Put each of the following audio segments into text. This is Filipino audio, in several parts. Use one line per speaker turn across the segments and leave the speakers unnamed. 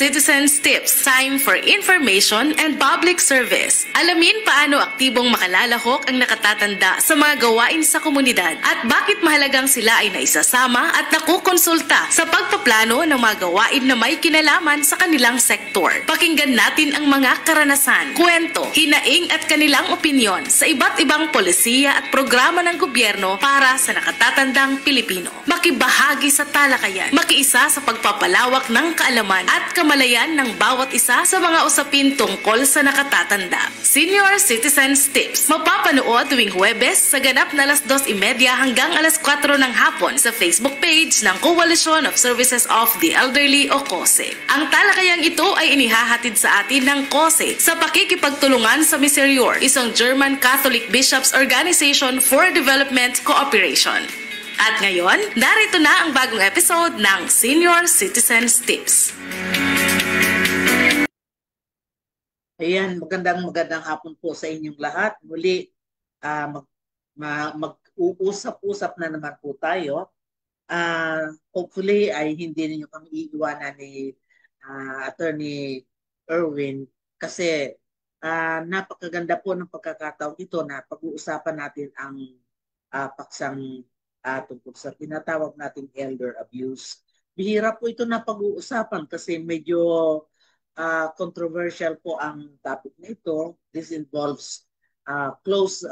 Citizens Tips, time for information and public service. Alamin paano aktibong makalalahok ang nakatatanda sa mga gawain sa komunidad at bakit mahalagang sila ay naisasama at nakukonsulta sa pagpaplano ng mga gawain na may kinalaman sa kanilang sektor. Pakinggan natin ang mga karanasan, kwento, hinaing at kanilang opinyon sa iba't ibang polisiya at programa ng gobyerno para sa nakatatandang Pilipino. Makibahagi sa talakayan, makiisa sa pagpapalawak ng kaalaman at kamalayan ng bawat isa sa mga usapin tungkol sa nakatatanda. Senior Citizens Tips, mapapanood tuwing Huwebes sa ganap na 2:30 hanggang 4 ng hapon sa Facebook page ng Coalition of Services of the Elderly o COSE. Ang talakayang ito ay inihahatid sa atin ng COSE sa pakikipagtulungan sa Miserior, isang German Catholic Bishops Organization for Development Cooperation. At ngayon, narito na ang bagong episode ng Senior Citizens Tips.
Ayan, magandang hapon po sa inyong lahat. Muli, mag-uusap-usap na naman po tayo. Hopefully ay hindi ninyo kami iiwanan ni Attorney Erwin kasi napakaganda po ng pagkakataon ito na pag-uusapan natin ang paksang tungkol sa tinatawag nating elder abuse. Bihira po ito na pag-uusapan kasi medyo controversial po ang topic na ito. This involves close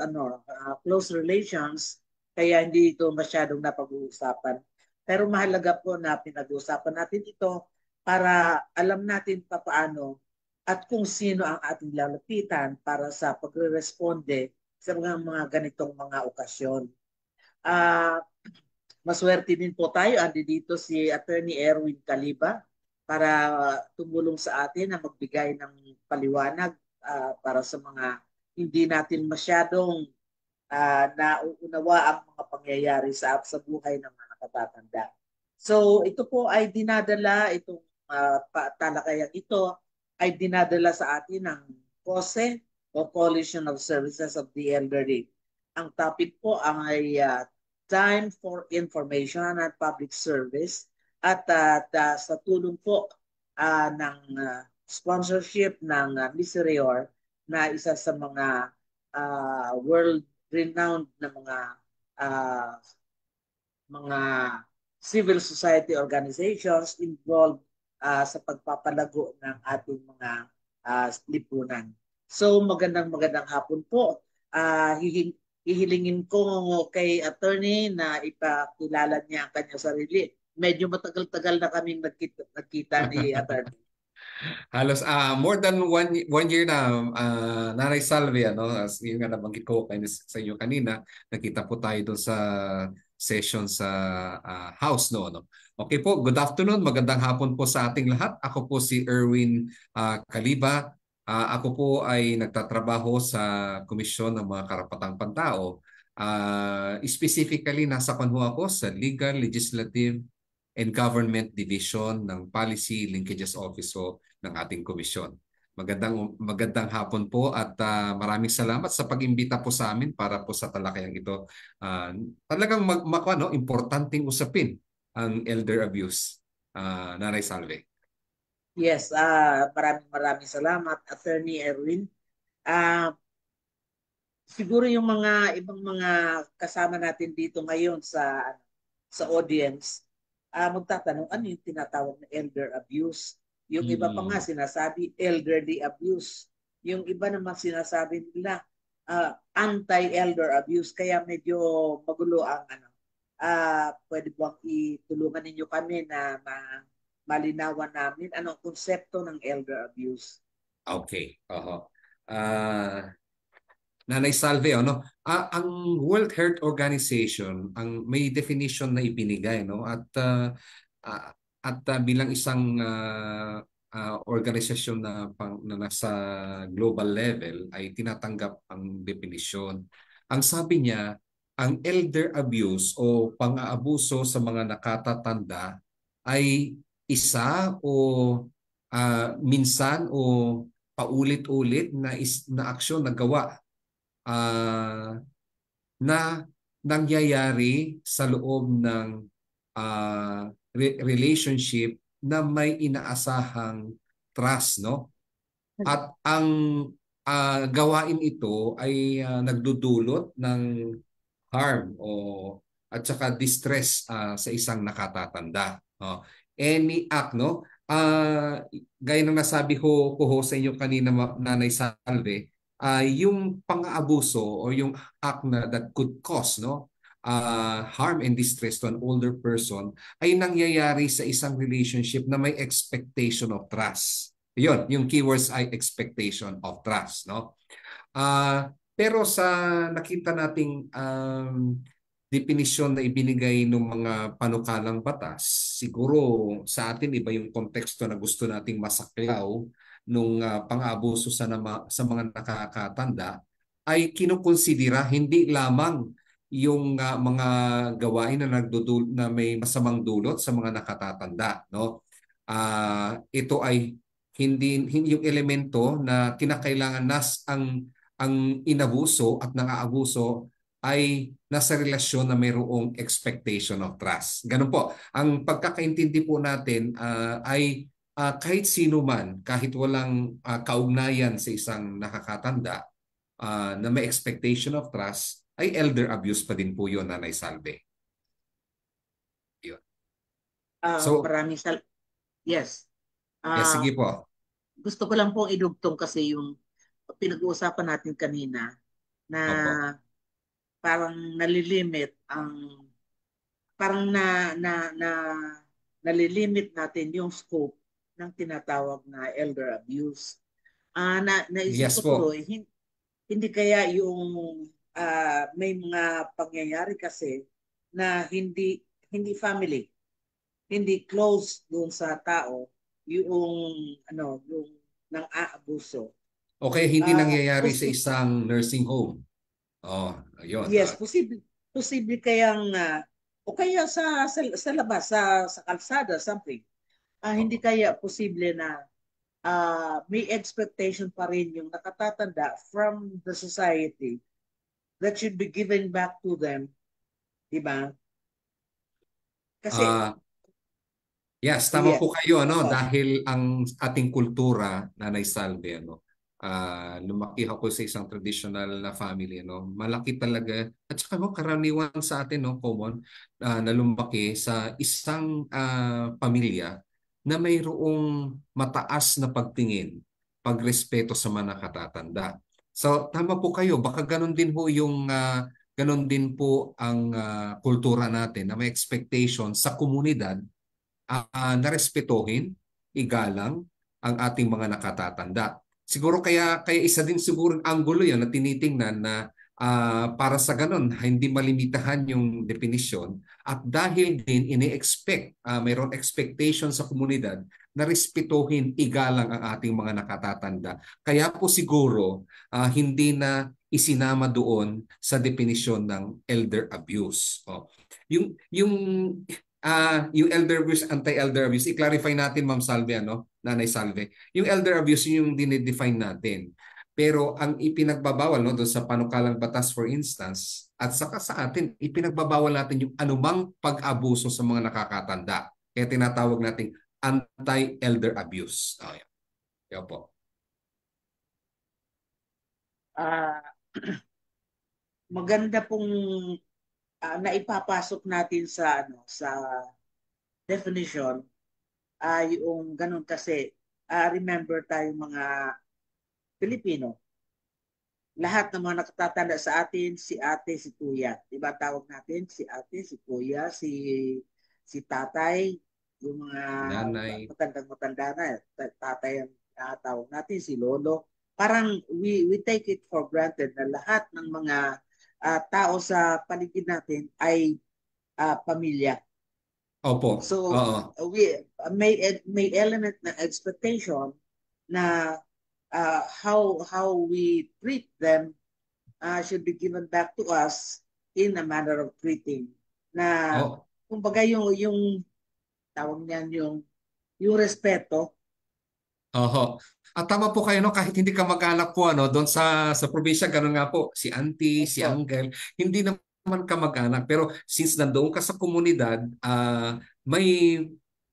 relations, kaya hindi ito masyadong napag-uusapan. Pero mahalaga po na pinag-uusapan natin ito para alam natin paano at kung sino ang ating lalapitan para sa pagre-responde sa mga ganitong mga okasyon. Maswerte din po tayo. Andi dito si Attorney Erwin Caliba para tumulong sa atin na magbigay ng paliwanag para sa mga hindi natin masyadong nauunawa ang mga pangyayari sa buhay ng mga nakatatanda. So ito po ay dinadala, itong talakayang ito ay dinadala sa atin ng COSE o Coalition of Services of the Elderly. Ang topic po ay Time for Information and Public Service at sa tulong po ng sponsorship ng Miserior na isa sa mga world-renowned na mga civil society organizations involved sa pagpapalago ng ating mga lipunan. So magandang hapon po. Hihilingin ko kay attorney na ipakilala niya ang kanyang sarili. Medyo matagal-tagal na kaming nagkita ni attorney.
Halos more than one year na, Nanay Salve, as yung nga nabanggit ko sa inyo kanina, nakita po tayo doon sa session sa house. Okay po, good afternoon, magandang hapon po sa ating lahat. Ako po si Erwin Caliba. Ako po ay nagtatrabaho sa Komisyon ng mga Karapatang Pantao. Specifically, nasa kanho ako sa Legal, Legislative, and Government Division ng Policy Linkages Office ng ating komisyon. Magandang hapon po at maraming salamat sa pag-imbita po sa amin para po sa talakayang ito. Talagang importanteng usapin ang elder abuse. Nanay Salve.
Yes, maraming salamat, Attorney Erwin. Siguro yung mga ibang mga kasama natin dito ngayon sa audience, magtatanong ano yung tinatawag na elder abuse. Yung iba pa nga sinasabi elderly abuse. Yung iba naman sinasabi nila anti-elder abuse. Kaya medyo magulo ang pwede bang itulungan ninyo kami na malinawan namin anong konsepto ng elder abuse.
Okay. Nanay Salve, ang World Health Organization ang may definition na ibinigay, at bilang isang organisasyon na nasa global level ay tinatanggap ang definisyon. Ang sabi niya, ang elder abuse o pang-aabuso sa mga nakatatanda ay isa o minsan o paulit-ulit na aksyon na gawa na nangyayari sa loob ng relationship na may inaasahang trust, no? At ang gawain ito ay nagdudulot ng harm at saka distress sa isang nakatatanda. Any act, no? Gaya ng nasabi ko sa inyo kanina, Nanay Salve, yung pang-aabuso o yung act na that could cause, no, harm and distress to an older person ay nangyayari sa isang relationship na may expectation of trust. Yun, yung keywords ay expectation of trust, no? Pero sa nakita nating definisyon na ibinigay ng mga panukalang batas, siguro sa atin iba yung konteksto na gusto nating masaklaw nung pang-abuso sa mga nakakatanda, ay kinukonsidera hindi lamang yung mga gawain na na may masamang dulot sa mga nakatatanda, no? Ito ay hindi yung elemento na kinakailangan ang inabuso at nang-aabuso ay nasa relasyon na mayroong expectation of trust. Ganun po. Ang pagkakaintindi po natin ay kahit sino man, kahit walang kaugnayan sa isang nakakatanda na may expectation of trust, ay elder abuse pa din po yun, Nanay Salve. Yun.
Yes.
Yes, sige po.
Gusto ko lang pong idugtong kasi yung pinag-uusapan natin kanina na
Opo.
parang nalilimit parang nalilimit natin yung scope ng tinatawag na elder abuse. Naisip
Yes
ko
po.
tuloy, hindi kaya yung may mga pangyayari kasi na hindi family, hindi close doon sa tao yung nang aabuso.
Okay, hindi nangyayari sa isang nursing home. Ayun.
Yes, posible kayang o kaya sa labas, sa kalsada, something. Hindi kaya posible na may expectation pa rin yung nakatatanda from the society that should be given back to them. Diba? Kasi,
yes, tama po kayo, no?
Yes.
Dahil ang ating kultura, Nanay Salve, no? Lumaki ako sa isang traditional na family, no? Malaki talaga. At saka no, karaniwan sa atin, no, common, na lumaki sa isang pamilya na mayroong mataas na pagtingin, pagrespeto sa mga nakatatanda. So, tama po kayo. Baka ganun din po ganun din po ang kultura natin na may expectation sa komunidad na respetuhin, igalang ang ating mga nakatatanda. Siguro kaya isa din siguro ang anggulo yan na tinitingnan na para sa ganun, hindi malimitahan yung definisyon at dahil din ini-expect, mayroon expectation sa komunidad na respetuhin, igalang ang ating mga nakatatanda. Kaya po siguro hindi na isinama doon sa definisyon ng elder abuse. Yung elder abuse, anti-elder abuse, i-clarify natin, Ma'am Salve, Nanay Salve. Yung elder abuse yung dinedefine natin. Pero ang ipinagbabawal doon sa panukalang batas, for instance, at saka sa atin, ipinagbabawal natin yung anumang pag-abuso sa mga nakakatanda. Kaya tinatawag natin anti-elder abuse. Yan po.
Maganda pong naipapasok natin sa definition yung ganun kasi remember tayo mga Pilipino, lahat ng mga nakatatanda sa atin, si ate, si kuya. Diba tawag natin si ate, si kuya, si tatay, yung mga matandang-matanda na, tatay ang tawag natin, si lolo. Parang we take it for granted na lahat ng mga tao sa paligid natin ay pamilya.
Opo.
So may element na expectation na how we treat them should be given back to us in a manner of treating. Na kumbaga yung tawag niyan yung respeto.
Oho. At tama po kayo, no, kahit hindi ka mag-anak po doon sa probinsya, ganun nga po, si auntie, si uncle, hindi naman ka mag-anak. Pero since nandoon ka sa komunidad, may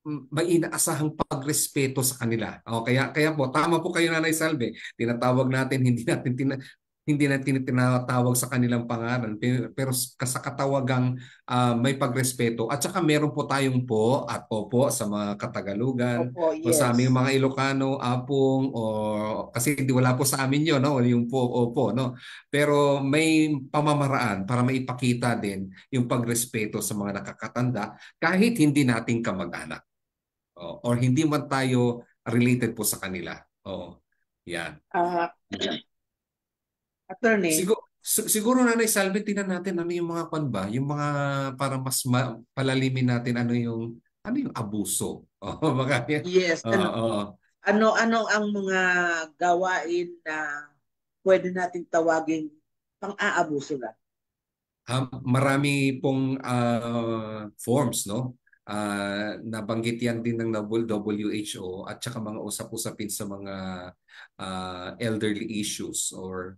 may inaasahang pagrespeto sa kanila. Kaya po tama po kayo Nanay Salve. Tinatawag natin hindi natin tinatawag sa kanilang pangalan pero sa katawagang may pagrespeto at saka meron po tayong po at opo sa mga Katagalugan
Opo,
o sa aming
yes.
mga Ilocano, Apong o kasi hindi wala po sa amin yun no yung po opo no pero may pamamaraan para maipakita din yung pagrespeto sa mga nakakatanda kahit hindi nating kamag-anak or hindi man tayo related po sa kanila. Oo. Yan.
Ah, attorney,
Siguro Nanay Salve, tingnan natin ano yung mga kwan ba, yung mga para mas palalimin natin ano yung abuso. Oh, baka yan.
yes.
Oo.
Ano ang mga gawain na pwede nating tawagin pang-aabuso na?
Marami pong forms, no? Nabanggit yan din ng WHO at saka mga usap-usapin sa mga elderly issues or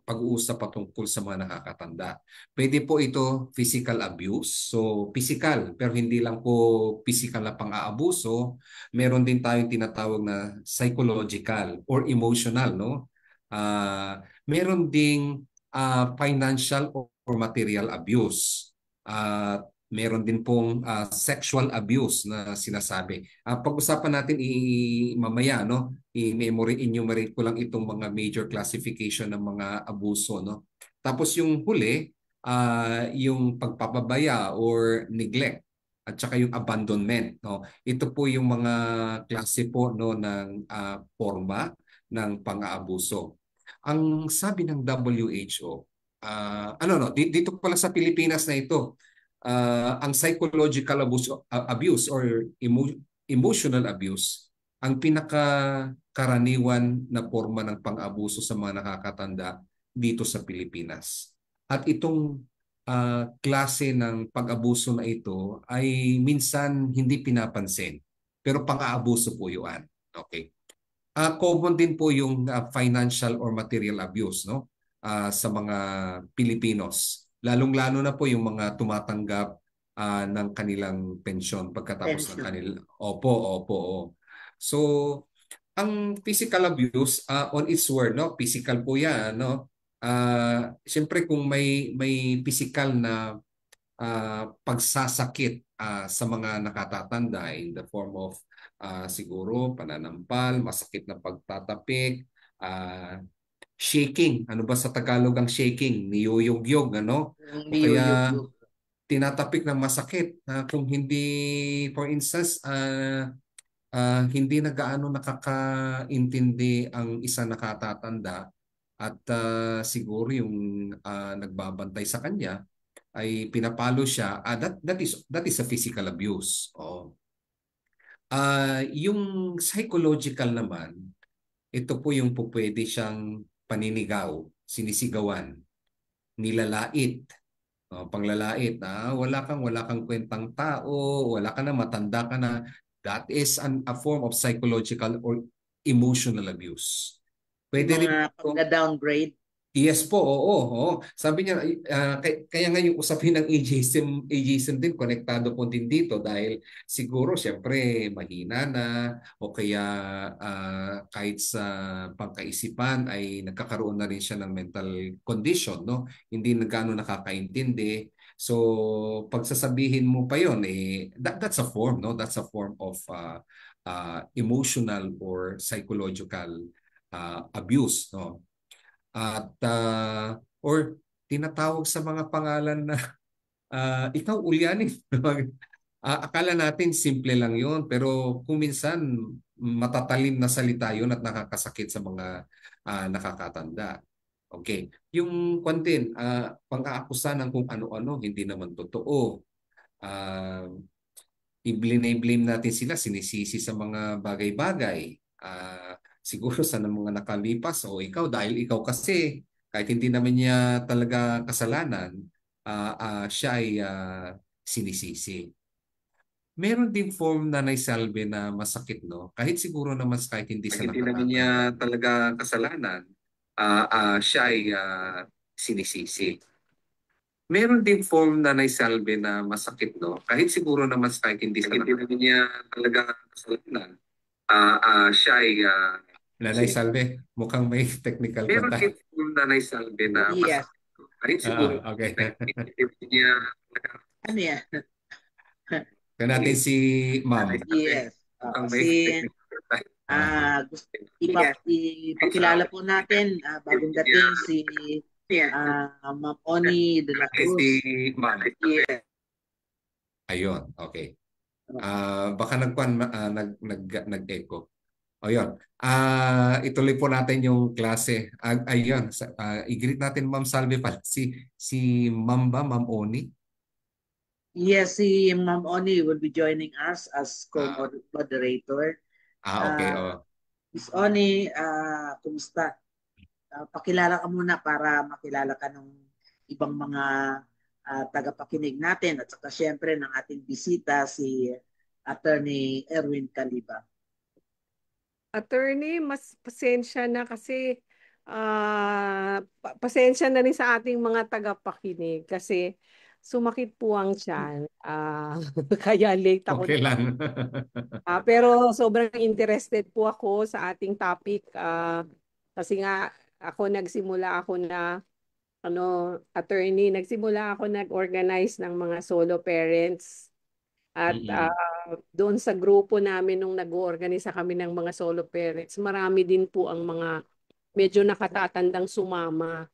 pag-uusap patungkol sa mga nakakatanda. Pwede po ito physical abuse. So physical, pero hindi lang po physical na pang-aabuso. Meron din tayong tinatawag na psychological or emotional, no? Meron ding financial or material abuse. At meron din pong sexual abuse na sinasabi. Pag-usapan natin mamaya, no? I-enumerate ko lang itong mga major classification ng mga abuso, no? Tapos yung huli, yung pagpapabaya or neglect at saka yung abandonment, no? Ito po yung mga klase po no ng forma ng pang-aabuso. Ang sabi ng WHO, dito pala sa Pilipinas na ito, ang psychological abuse or emotional abuse, ang pinakakaraniwan na forma ng pang-abuso sa mga nakakatanda dito sa Pilipinas. At itong klase ng pag-abuso na ito ay minsan hindi pinapansin, pero pang-aabuso po yun. Okay. Common din po yung financial or material abuse no sa mga Pilipinos. Lalong-lalo na po yung mga tumatanggap ng kanilang pensyon pagkatapos ng
Pension.
kanila. Opo, opo. So, ang physical abuse on its word, no? Physical po 'yan, no? Siyempre kung may physical na pagsasakit sa mga nakatatanda in the form of siguro pananampal, masakit na pagtatapik, shaking. Ano ba sa Tagalog ang shaking? Niyuyog-yog, ano? O kaya
Niyuyug-yug.
tinatapik ng masakit kung hindi, for instance, hindi na gaano nakakaintindi ang isa nakatatanda at siguro yung nagbabantay sa kanya ay pinapalo siya, that is a physical abuse. Oo. Yung psychological naman, ito po yung po pwede siyang paninigaw, sinisigawan, nilalait, panglalait. Wala kang kwentang tao, wala ka na, matanda ka na. That is a form of psychological or emotional abuse.
Yung
Pwede rin
mga pagka-downgrade.
Yes po, oo. Sabi niya, kaya nga yung usapin ng ageism din, konektado po din dito dahil siguro siyempre mahina na o kaya kahit sa pangkaisipan ay nagkakaroon na rin siya ng mental condition, no? Hindi na gaano nakakaintindi. So, pagsasabihin mo pa yon that's a form, no? That's a form of emotional or psychological abuse, no? At or tinatawag sa mga pangalan na ikaw ulyanin. Akala natin simple lang yon pero kung minsan matatalim na salita yun at nakakasakit sa mga nakakatanda. Okay. Yung kwantin, pang-aakusa ng kung ano-ano, hindi naman totoo. I-blame natin sila, sinisisi sa mga bagay-bagay. Siguro sa mga nakalipas o ikaw dahil ikaw kasi kahit hindi naman niya talaga kasalanan, siya ay sinisisi. Meron din form na naisalbe na masakit, no? Kahit siguro naman kahit hindi sa
Hindi naman niya
nakakatanda,
talaga kasalanan, siya ay sinisisi.
Meron din form na naisalbe na masakit, no? Kahit siguro naman kahit hindi naman niya talaga kasalanan. Siya ay Nanay Salve, mukhang may technical meron din form na naisalbe na
Yes.
masakit. Kahit siguro
Okay.
hindi niya
Ano yan?
Kaya natin si Ma'am.
Yes.
Mukhang may
Si
technical.
gusto ipakilala po natin bagong dating si Ma'am Oni de la Cruz.
Si Ma'am.
Yes.
Ayun, okay. Baka nag-echo. O yun. Ituloy po natin yung klase. Ayun. I-greet natin Ma'am Salve pala. Si Ma'am ba? Ma'am Oni?
Yes, si Ma'am Oni will be joining us as co-moderator.
Okay.
Miss Oni, kumusta? Pakilala ka muna para makilala ka ng ibang mga tagapakinig natin at saka syempre ng ating bisita si Attorney Erwin Caliba.
Attorney, mas pasensya na kasi pasensya na rin sa ating mga tagapakinig kasi sumakit po ang tiyan. Kaya late ako.
Okay lang.
Pero sobrang interested po ako sa ating topic kasi nga nagsimula ako na nagsimula ako nag-organize ng mga solo parents at doon sa grupo namin nung nag-oorganisa kami ng mga solo parents, marami din po ang mga medyo nakatatandang sumama.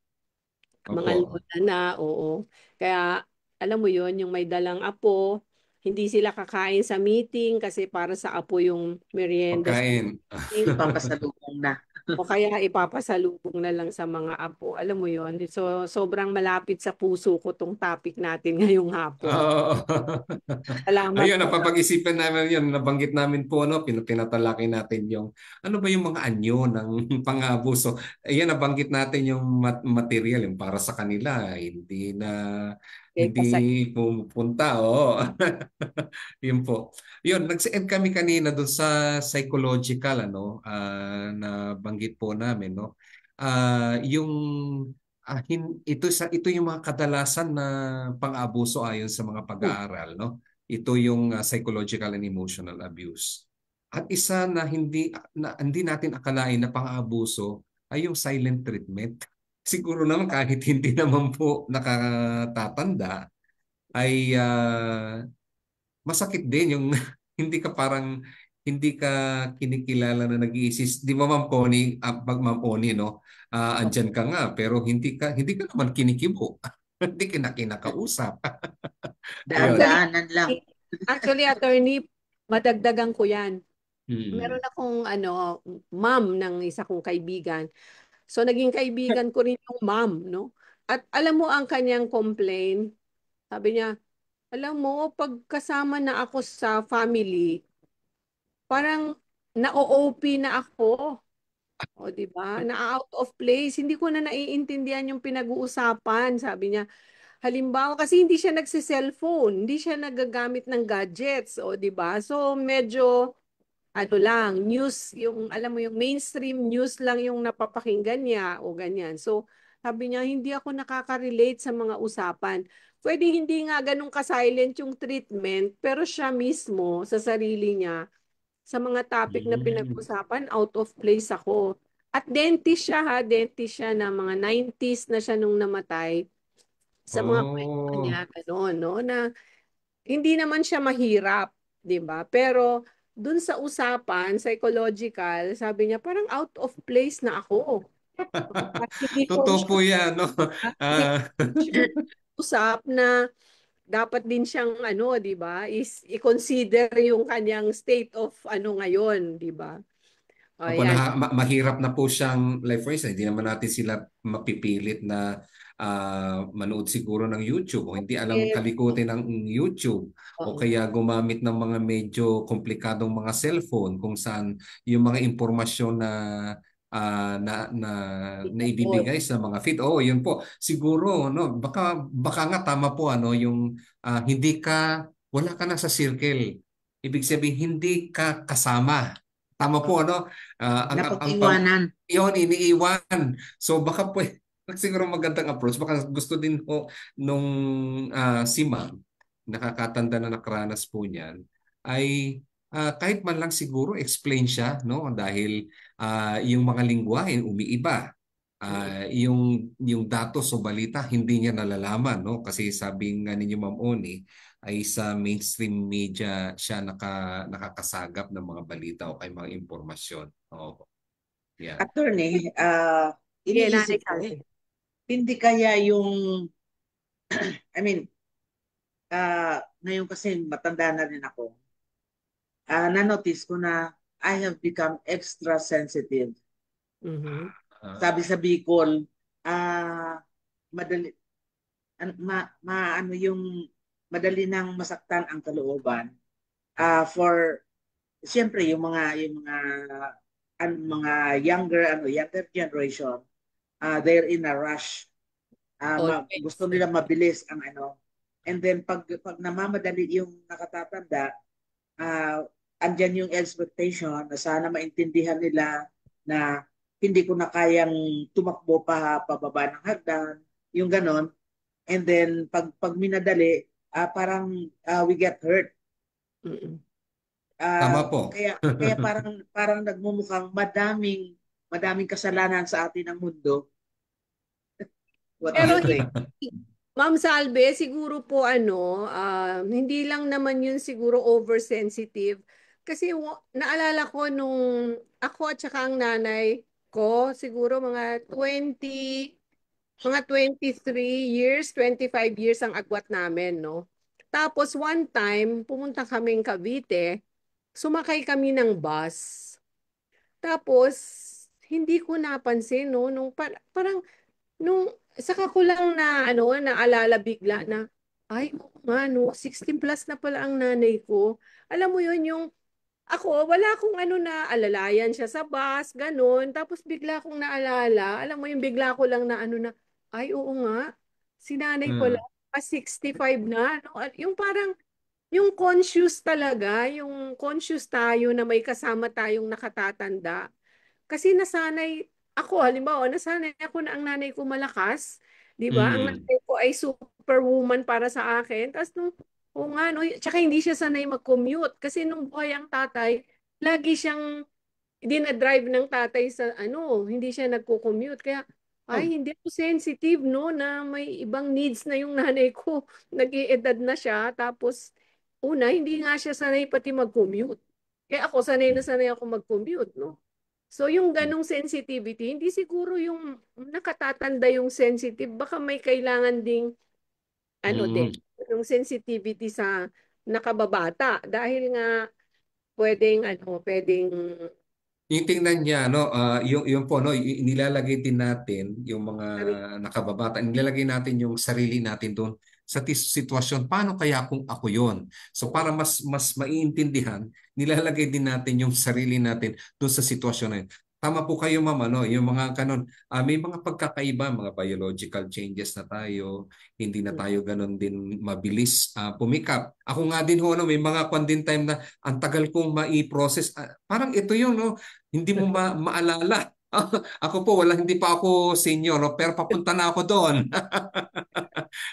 Mga lola na, oo. Kaya alam mo yon yung may dalang apo, hindi sila kakain sa meeting kasi para sa apo yung merienda.
Pagkain.
Papasalubong na.
O kaya ipapasalubong na lang sa mga apo. Alam mo yon. So, sobrang malapit sa puso ko tong topic natin ngayong hapon. Salamat.
Ayun, napapag-isipan namin yun. Nabanggit namin po, pinatalaki natin yung, ano ba yung mga anyo ng pang-abuso. Ayun, nabanggit natin yung material, yung para sa kanila. Hindi pumupunta. Yun po. Yun, nag-end kami kanina doon sa psychological, na banggit po namin, yung ito yung mga kadalasan na pang-abuso ayon sa mga pag-aaral, Ito yung psychological and emotional abuse. At isa na hindi natin akalain na pang-abuso ay yung silent treatment. Siguro naman kahit hindi naman po nakatatanda ay masakit din yung hindi ka kinikilala na nag-iisis. Di ba Ma'am Connie, pag Ma'am Connie, andyan ka nga pero hindi ka naman kinikibo. Hindi ka na kinakausap.
Daan-daanan lang.
Actually, attorney, madagdagan ko yan. Meron akong ma'am ng isa kong kaibigan. So naging kaibigan ko rin yung ma'am, no? At alam mo ang kanyang complaint, sabi niya, alam mo, pag kasama na ako sa family, parang na-OP na ako. O, di ba? Na-out of place. Hindi ko na naiintindihan yung pinag-uusapan. Sabi niya, halimbawa, kasi hindi siya nagsi-cellphone, hindi siya nagagamit ng gadgets, o, di ba? So, medyo, news, yung, alam mo, yung mainstream news lang yung napapakinggan niya, o ganyan. So, sabi niya, hindi ako nakaka-relate sa mga usapan. Pwede hindi nga ganun ka-silent yung treatment, pero siya mismo, sa sarili niya, sa mga topic na pinag-usapan, out of place ako. At dentist siya na mga 90s na siya nung namatay. Sa mga kwento niya, gano'n, na hindi naman siya mahirap, di ba? Pero dun sa usapan, psychological, sabi niya, parang out of place na ako.
Totoo po yan, no?
Usap na dapat din siyang di ba, is i-consider yung kanyang state of ngayon, di ba?
Mahirap na po siyang, like for instance, hindi naman natin sila mapipilit na manood siguro ng YouTube o hindi alam kalikutin ng YouTube o kaya gumamit ng mga medyo komplikadong mga cellphone kung saan yung mga impormasyon na ibibigay sa mga feed. Yun po. Siguro baka nga tama po yung wala ka na sa circle. Ibig sabihin hindi ka kasama. Tama po
Napag-iwanan.
Yun iniiwan. So baka siguro magandang approach. Baka gusto din po nung si Ma'am, nakakatanda na nakaranas po niyan, ay kahit man lang siguro explain siya, no? Dahil yung mga lingwahe umiiba. Yung datos o balita hindi niya nalalaman, no? Kasi sabi nga ninyo Ma'am Oni, ay sa mainstream media siya nakakasagap ng mga balita o kay mga impormasyon. Oo. Yan.
Attorney,
Sige, Nanay
iniisip ko,
Salve.
hindi kaya yung, I mean, ngayon kasi matanda na rin ako, na-notice ko na I have become extra sensitive.
Mhm.
Sabi sa Bicol, madali, ano yung madali nang masaktan ang kalooban. For siyempre yung mga younger generation, they're in a rush.
Always.
Gusto nila mabilis ang ano. And then pag namamadali yung nakatatanda, andyan yung expectation na sana maintindihan nila na hindi ko na kayang tumakbo pababa ng hagdan, yung ganon. And then pag minadali, parang we get hurt.
Mm-mm.
Tama po.
Kaya parang nagmumukhang madaming kasalanan sa atin ng mundo. What do
Pero
you think?
Ma'am Salve, siguro po hindi lang naman yun siguro oversensitive. Kasi naalala ko nung ako at saka ang nanay ko, siguro mga 23 years, 25 years ang agwat namin, no? Tapos one time, pumunta kaming Cavite, sumakay kami ng bus. Tapos, hindi ko napansin, no? Parang nung saka ko lang naalala bigla na, ay, oo nga, no, 16 plus na pala ang nanay ko. Alam mo yun, yung ako, wala akong na alalayan siya sa bus, ganun. Tapos bigla akong naalala, alam mo yung bigla ko lang na, ay, oo nga, si nanay pala, 65 na. No? Yung parang, yung conscious tayo na may kasama tayong nakatatanda. Kasi halimbawa, nasanay ako na ang nanay ko malakas, 'di ba? Ang nanay ko ay superwoman para sa akin. Tapos oo nga, no, tsaka hindi siya sanay mag-commute kasi nung buhay ang tatay, lagi siyang dinadrive ng tatay sa hindi siya nagko-commute. Kaya,
Oh,
hindi ako sensitive, no, na may ibang needs na yung nanay ko. Nag-iedad na siya. Tapos, hindi nga siya sanay pati mag-commute. Kaya ako, sanay ako mag-commute, no? So yung ganong sensitivity, hindi siguro yung nakatatanda yung sensitive, baka may kailangan ding din, yung sensitivity sa nakababata dahil nga pwedeng
Yung tingnan niya, no, yung po, no, nilalagay din natin yung mga nakababata, nilalagay natin yung sarili natin doon sa sitwasyon. Paano kaya kung ako yon? So para mas maiintindihan, nilalagay din natin yung sarili natin doon sa sitwasyon na yun. Tama po kayo, ma'am, no, yung mga kanon, may mga pagkakaiba, mga biological changes na tayo, hindi na tayo ganun din mabilis pumikap. Ako nga din ho, no, may mga din time na ang tagal kong mai-process. Parang ito yun, no, hindi mo maalala. Ako po, hindi pa ako senior, no? Pero papunta na ako doon.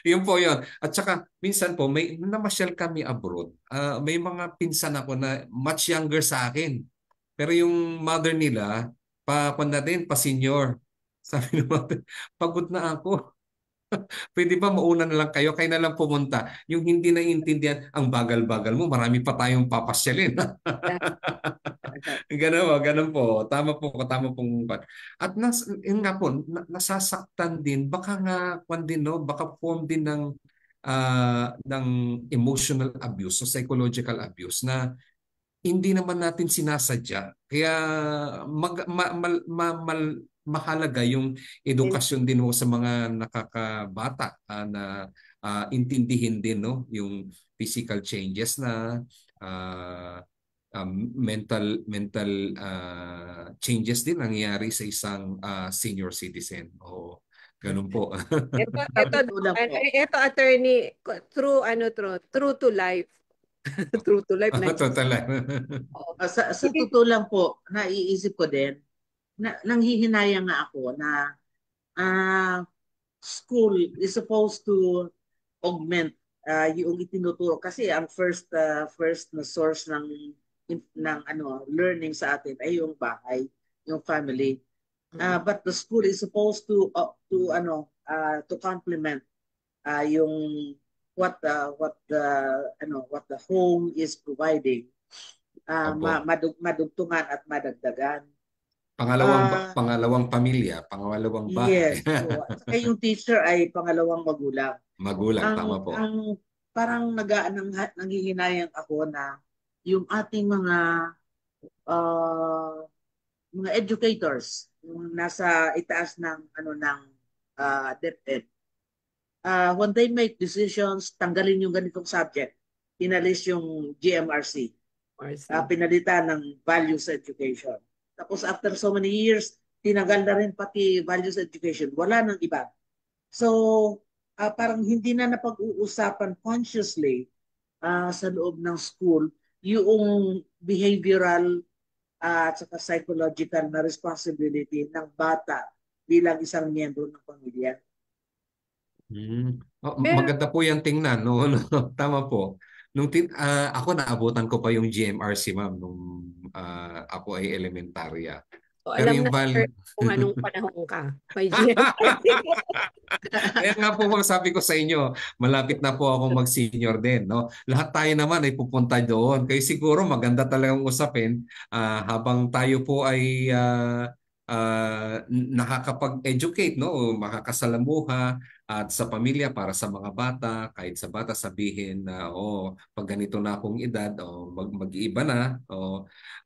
Yun po yun. At saka, minsan po, may namasyal kami abroad. May mga pinsan ako na much younger sa akin. Pero yung mother nila, pa senior. Sabi naman, pagod na ako. Pwede ba mauna na lang kayo? Kayo na lang pumunta. Yung hindi naiintindihan, ang bagal-bagal mo, marami pa tayong papasyalin. Ganun po. Tama pong. At yun nga po, nasasaktan din, baka nga, no, baka form din ng emotional abuse o psychological abuse na hindi naman natin sinasadya. Kaya mahalaga yung edukasyon din ho sa mga nakakabata na intindihin din, no, yung physical changes na mental changes din nangyayari sa isang senior citizen. O ganun po.
ito attorney, true to life. True to life na.
Total.
Sa totoo lang po, naiisip ko din, nanghihinayang nga ako na uh, school is supposed to augment yung itinuturo kasi ang first na source ng learning sa atin ay yung bahay, yung family. But the school is supposed to complement yung what the home is providing, madugtungan at madagdagan.
Pangalawang pamilya, pangalawang bahay.
Yes. So, saka yung teacher ay pangalawang magulang.
Magulang, tama po.
Parang nanghihinayang ako na yung ating mga educators, yung nasa itaas ng DepEd, when they make decisions, tanggalin yung ganitong subject, pinalis yung GMRC, pinalitan ng values education. Tapos after so many years, tinanggal na rin pati values education. Wala nang iba. So, parang hindi na napag-uusapan consciously sa loob ng school yung behavioral at saka psychological na responsibility ng bata bilang isang miyembro ng pamilya.
Maganda po yung tingnan. No? Tama po. Ako naabutan ko pa yung GMRC, ma'am, nung ako ay elementarya.
So, alam na kung anong panahon ka. May GMRC.
Kaya nga po sabi ko sa inyo, malapit na po akong mag-senior din. No? Lahat tayo naman ay pupunta doon. Kaya siguro maganda talagang usapin habang tayo po ay nakakapag-educate, no? Makakasalamuha at sa pamilya para sa mga bata, kahit sa bata sabihin na pag ganito na akong edad, mag-iiba na,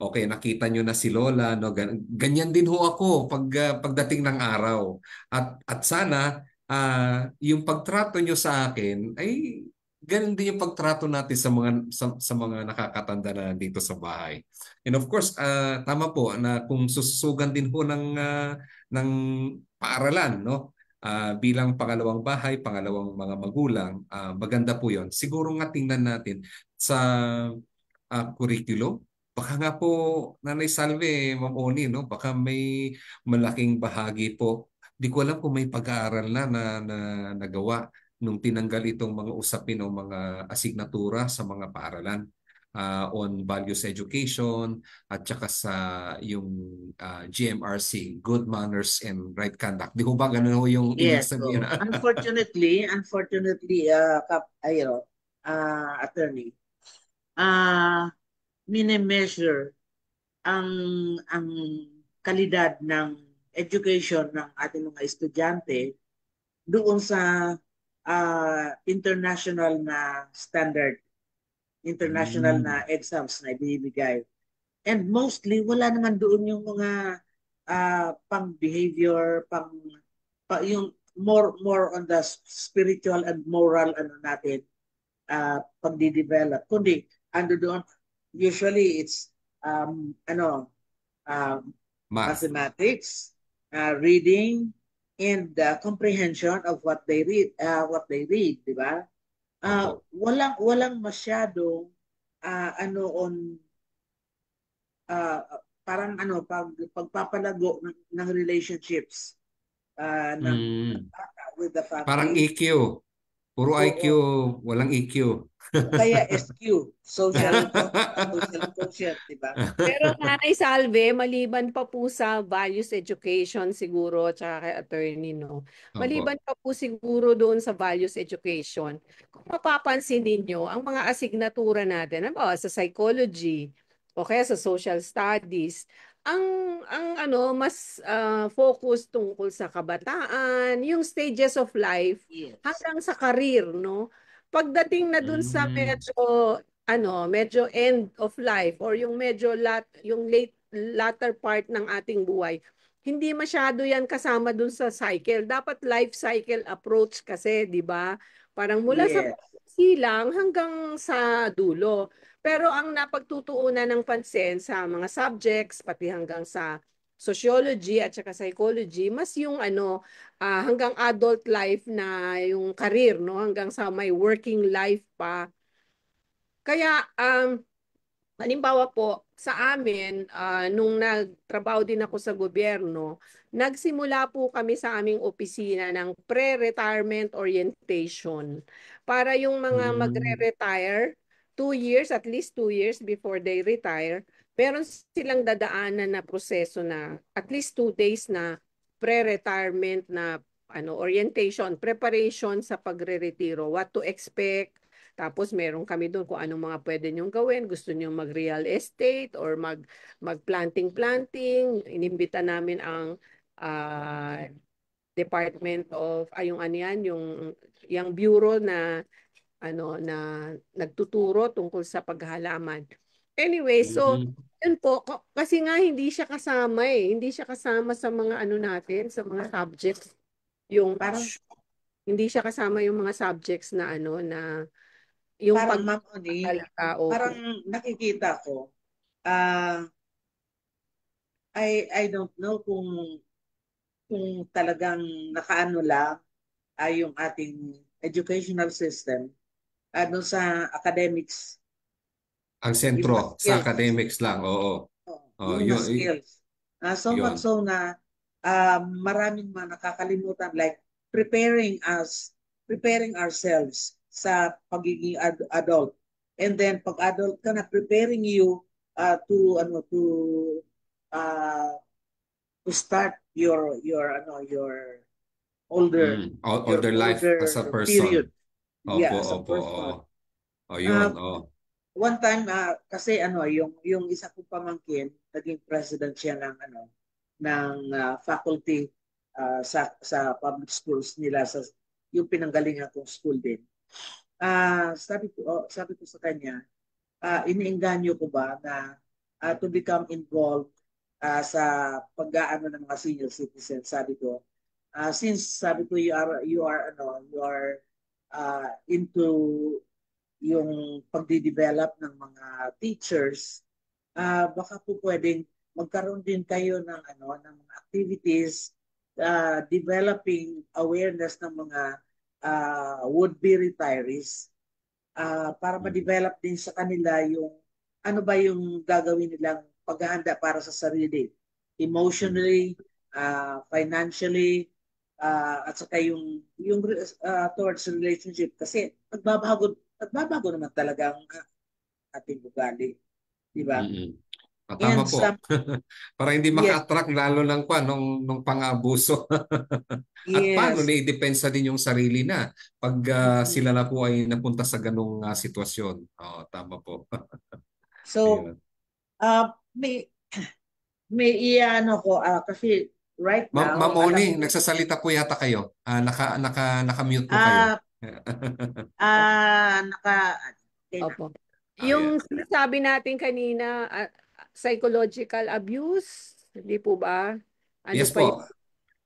okay, nakita nyo na si Lola, no? Ganyan din ho ako pagdating ng araw. At sana yung pagtrato nyo sa akin ay ganun din yung pagtrato natin sa mga nakakatanda na dito sa bahay. And of course, tama po na kung sususugan din ho ng paaralan, no? Bilang pangalawang bahay, pangalawang mga magulang, maganda po yon. Siguro nga tingnan natin sa curriculum. Baka nga po, Nanay Salve, Ma'am Oni, no? Baka may malaking bahagi po. Di ko alam kung may pag-aaral na nagawa nung tinanggal itong mga usapin o mga asignatura sa mga paaralan on values education at saka sa yung GMRC, good manners and right conduct. Di ko ba ganun ho yung ibig sabihin?
Unfortunately, attorney, mini-measure ang kalidad ng education ng ating mga estudyante doon sa international na standard, international na exams na ibibigay. And mostly, wala naman doon yung mga pang-behavior, yung more on the spiritual and moral natin, pagdi-develop. Kundi, doon, usually it's mathematics, reading, and comprehension of what they read, di ba? Walang masyadong parang pagpapalago ng relationships ng bata with the family.
Parang EQ. Puro IQ, walang EQ.
Kaya SQ, social quotient, diba?
Pero Nanay Salve, maliban pa po sa values education siguro, tsaka kay attorney, no? Maliban pa po siguro doon sa values education, kung mapapansin ninyo, ang mga asignatura natin, sa psychology, o kaya sa social studies, mas focus tungkol sa kabataan, yung stages of life,
yes,
hanggang sa career, no? Pagdating na dun sa medyo end of life or yung medyo yung latter part ng ating buhay, hindi masyado yan kasama dun sa cycle. Dapat life cycle approach kasi, di ba? Parang mula sa silang hanggang sa dulo. Pero ang napagtutuunan ng pansin sa mga subjects, pati hanggang sa sociology at saka psychology, mas yung hanggang adult life na yung career, no? Hanggang sa may working life pa. Kaya Halimbawa po, sa amin, nung nagtrabaho din ako sa gobyerno, nagsimula po kami sa aming opisina ng pre-retirement orientation para yung mga magre-retire 2 years, at least 2 years before they retire, meron silang dadaanan na proseso na at least 2 days na pre-retirement na orientation, preparation sa pagre-retiro, what to expect. Tapos meron kami doon kung anong mga pwede niyong gawin. Gusto niyong mag-real estate or mag-planting-planting. Inimbita namin ang Department of, yung ano yan, yung bureau na na nagtuturo tungkol sa paghalaman. Anyway, so yun po, kasi nga hindi siya kasama Hindi siya kasama sa mga natin, sa mga subjects. Yung
Parang
hindi siya kasama yung mga subjects na na yung
parang Ma'am Oni,
paglalakao.
parang nakikita ko, I don't know kung talagang nakaano lang yung ating educational system sa academics.
Ang sentro sa academics lang, oo.
Yung
Yun,
skills. So
yun.
much so na maraming mga nakakalimutan, like preparing ourselves sa pagiging adult. And then pag adult ka na, preparing you to start your older
older life as a person.
period.
Opo,
As a
opo.
person.
Yun,
One time kasi yung isa kong pamangkin naging president siya ng faculty sa public schools nila, sa yung pinanggalingan kong school din. Sabi ko sa kanya, iniengganyo ko ba na to become involved sa pag-aano ng mga senior citizens. Sabi ko, since sabi ko you are into yung pagdi-develop ng mga teachers, baka po pwedeng magkaroon din kayo ng ng mga activities developing awareness ng mga would-be retirees para ma-develop din sa kanila yung ano ba yung gagawin nilang paghahanda para sa sarili, emotionally, financially, at saka yung towards relationship, kasi nagbabago naman talaga ang ating ugali, di ba?
Tama po. Para hindi maka-attract lalo ng nung pang-abuso. At paano na-idepensa din yung sarili na pag sila na po ay napunta sa ganung sitwasyon. Tama po.
So, may iano ko kasi right now,
Ma'am Oni, nagsasalita po yata kayo. Naka-mute po kayo.
Opo. Yung sinasabi natin kanina, psychological abuse, hindi po ba?
Yes po.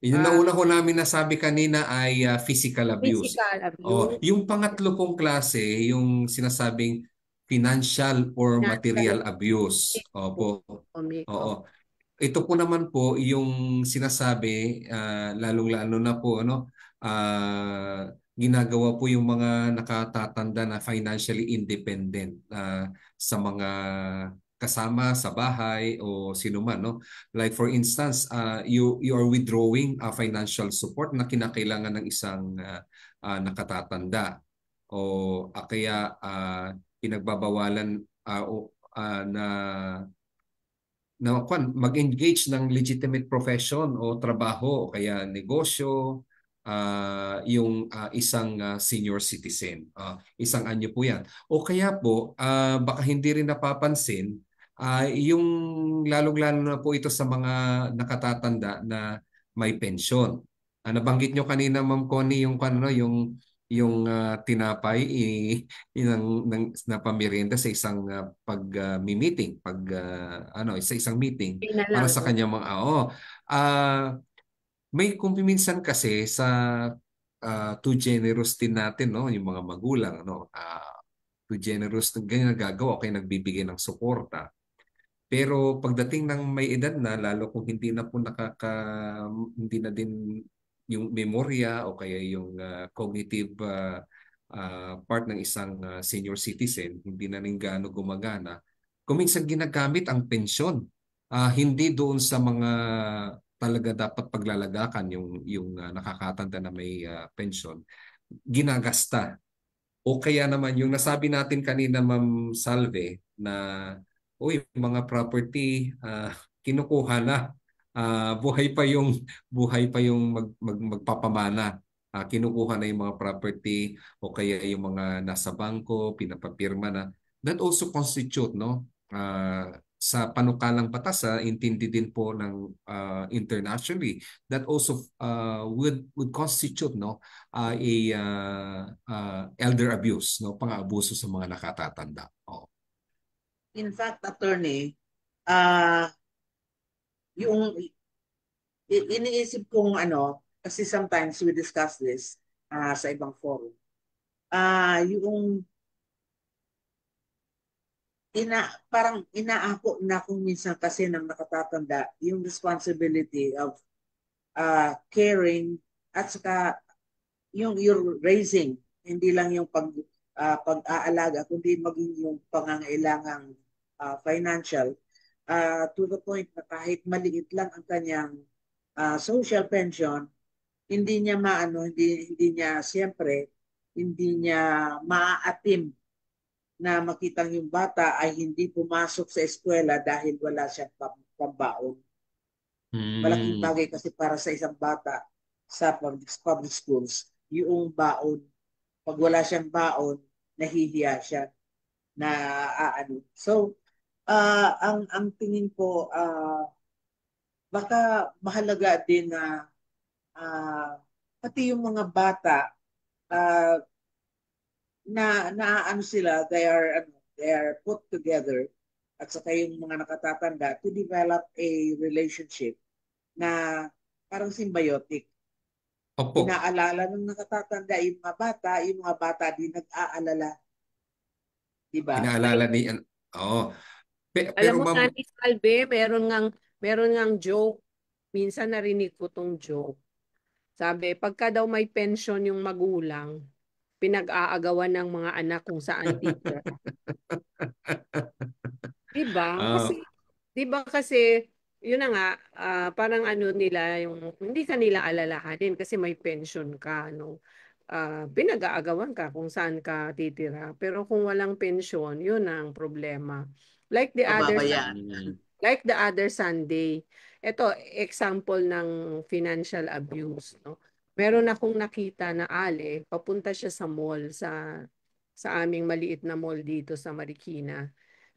Yung nauna ko namin nasabi kanina ay physical abuse.
Physical abuse.
Yung pangatlo pong klase, yung sinasabing financial or material abuse. Opo. Oo. Ito po naman po yung sinasabi, lalong-lalo na po ginagawa po yung mga nakatatanda na financially independent sa mga kasama sa bahay o sino man, no? Like for instance, you are withdrawing financial support na kinakailangan ng isang nakatatanda, o kaya pinagbabawalan na mag-engage ng legitimate profession o trabaho o kaya negosyo, yung isang senior citizen. Isang anyo po yan. O kaya po, baka hindi rin napapansin, yung lalong-lalo na po ito sa mga nakatatanda na may pensyon. Nabanggit nyo kanina, Ma'am Connie, yung tinapay na pamerienda sa isang pag-meeting, sa isang meeting para sa kanya mga may kuminsan kasi sa too generous din natin, no, yung mga magulang, no, too generous, ganyan nagagawa, okay, nagbibigay ng suporta. Pero pagdating ng may edad na, lalo kung hindi na po hindi na din yung memorya o kaya yung cognitive part ng isang senior citizen, hindi na rin gaano gumagana, kung minsan ginagamit ang pensyon. Hindi doon sa mga talaga dapat paglalagakan yung nakakatanda na may pensyon, ginagasta. O kaya naman yung nasabi natin kanina, Ma'am Salve, na uy, mga property kinukuha na. Buhay pa yung magpapamana. Kinukuha na yung mga property o kaya yung mga nasa bangko, pinapapirma na. That also constitute, no? Sa panukalang batas, intindi din po ng internationally, that also would constitute, no, elder abuse, no, pang-abuso sa mga nakatatanda. Oh.
In fact, attorney, yung iniisip kong kasi sometimes we discuss this sa ibang forum. Yung parang inaako na kung minsan kasi ng nakatatanda yung responsibility of caring at saka yung raising, hindi lang yung pag-aalaga, kundi maging yung pangangailangang financial, to the point na kahit maliit lang ang kanyang social pension, hindi niya hindi niya siyempre, hindi niya maaatim na makitang yung bata ay hindi pumasok sa eskwela dahil wala siyang pambaon. Malaking bagay kasi para sa isang bata sa public schools, yung baon. Pag wala siyang baon, nahihiya siya na So, ang tingin ko, baka mahalaga din na pati yung mga bata na sila, they are put together at saka yung mga nakatatanda to develop a relationship na parang symbiotic.
Opo.
Inaalala ng nakatatanda yung mga bata di nag-aalala. Diba?
Inaalala ni
Alam mo, Nani Salve, meron ngang joke. Minsan narinig ko tong joke. Sabi, pagka daw may pension yung magulang, pinag-aagawan ng mga anak kung saan titira. Diba kasi yun na nga, parang nila yung hindi kanila alalahanin kasi may pension ka, no? Pinag-aagawan ka kung saan ka titira. Pero kung walang pension, yun ang problema. Like the other Sunday, ito example ng financial abuse, no? Meron akong nakita na papunta siya sa mall, sa aming maliit na mall dito sa Marikina.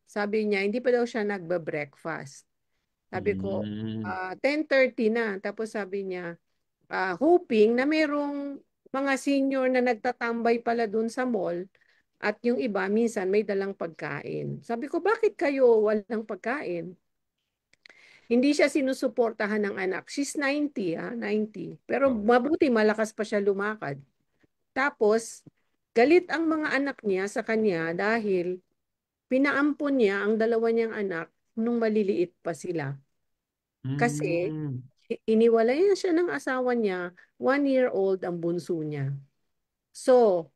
Sabi niya, hindi pa daw siya nagbe-breakfast. Sabi ko, 10:30 na. Tapos sabi niya, hoping na merong mga senior na nagtatambay pala dun sa mall at yung iba minsan may dalang pagkain. Sabi ko, bakit kayo walang pagkain? Hindi siya sinusuportahan ng anak. She's 90, 90. Pero mabuti, malakas pa siya lumakad. Tapos, galit ang mga anak niya sa kanya dahil pinaampon niya ang dalawa niyang anak nung maliliit pa sila. Kasi, iniwalayan siya ng asawa niya, 1-year-old ang bunso niya. So,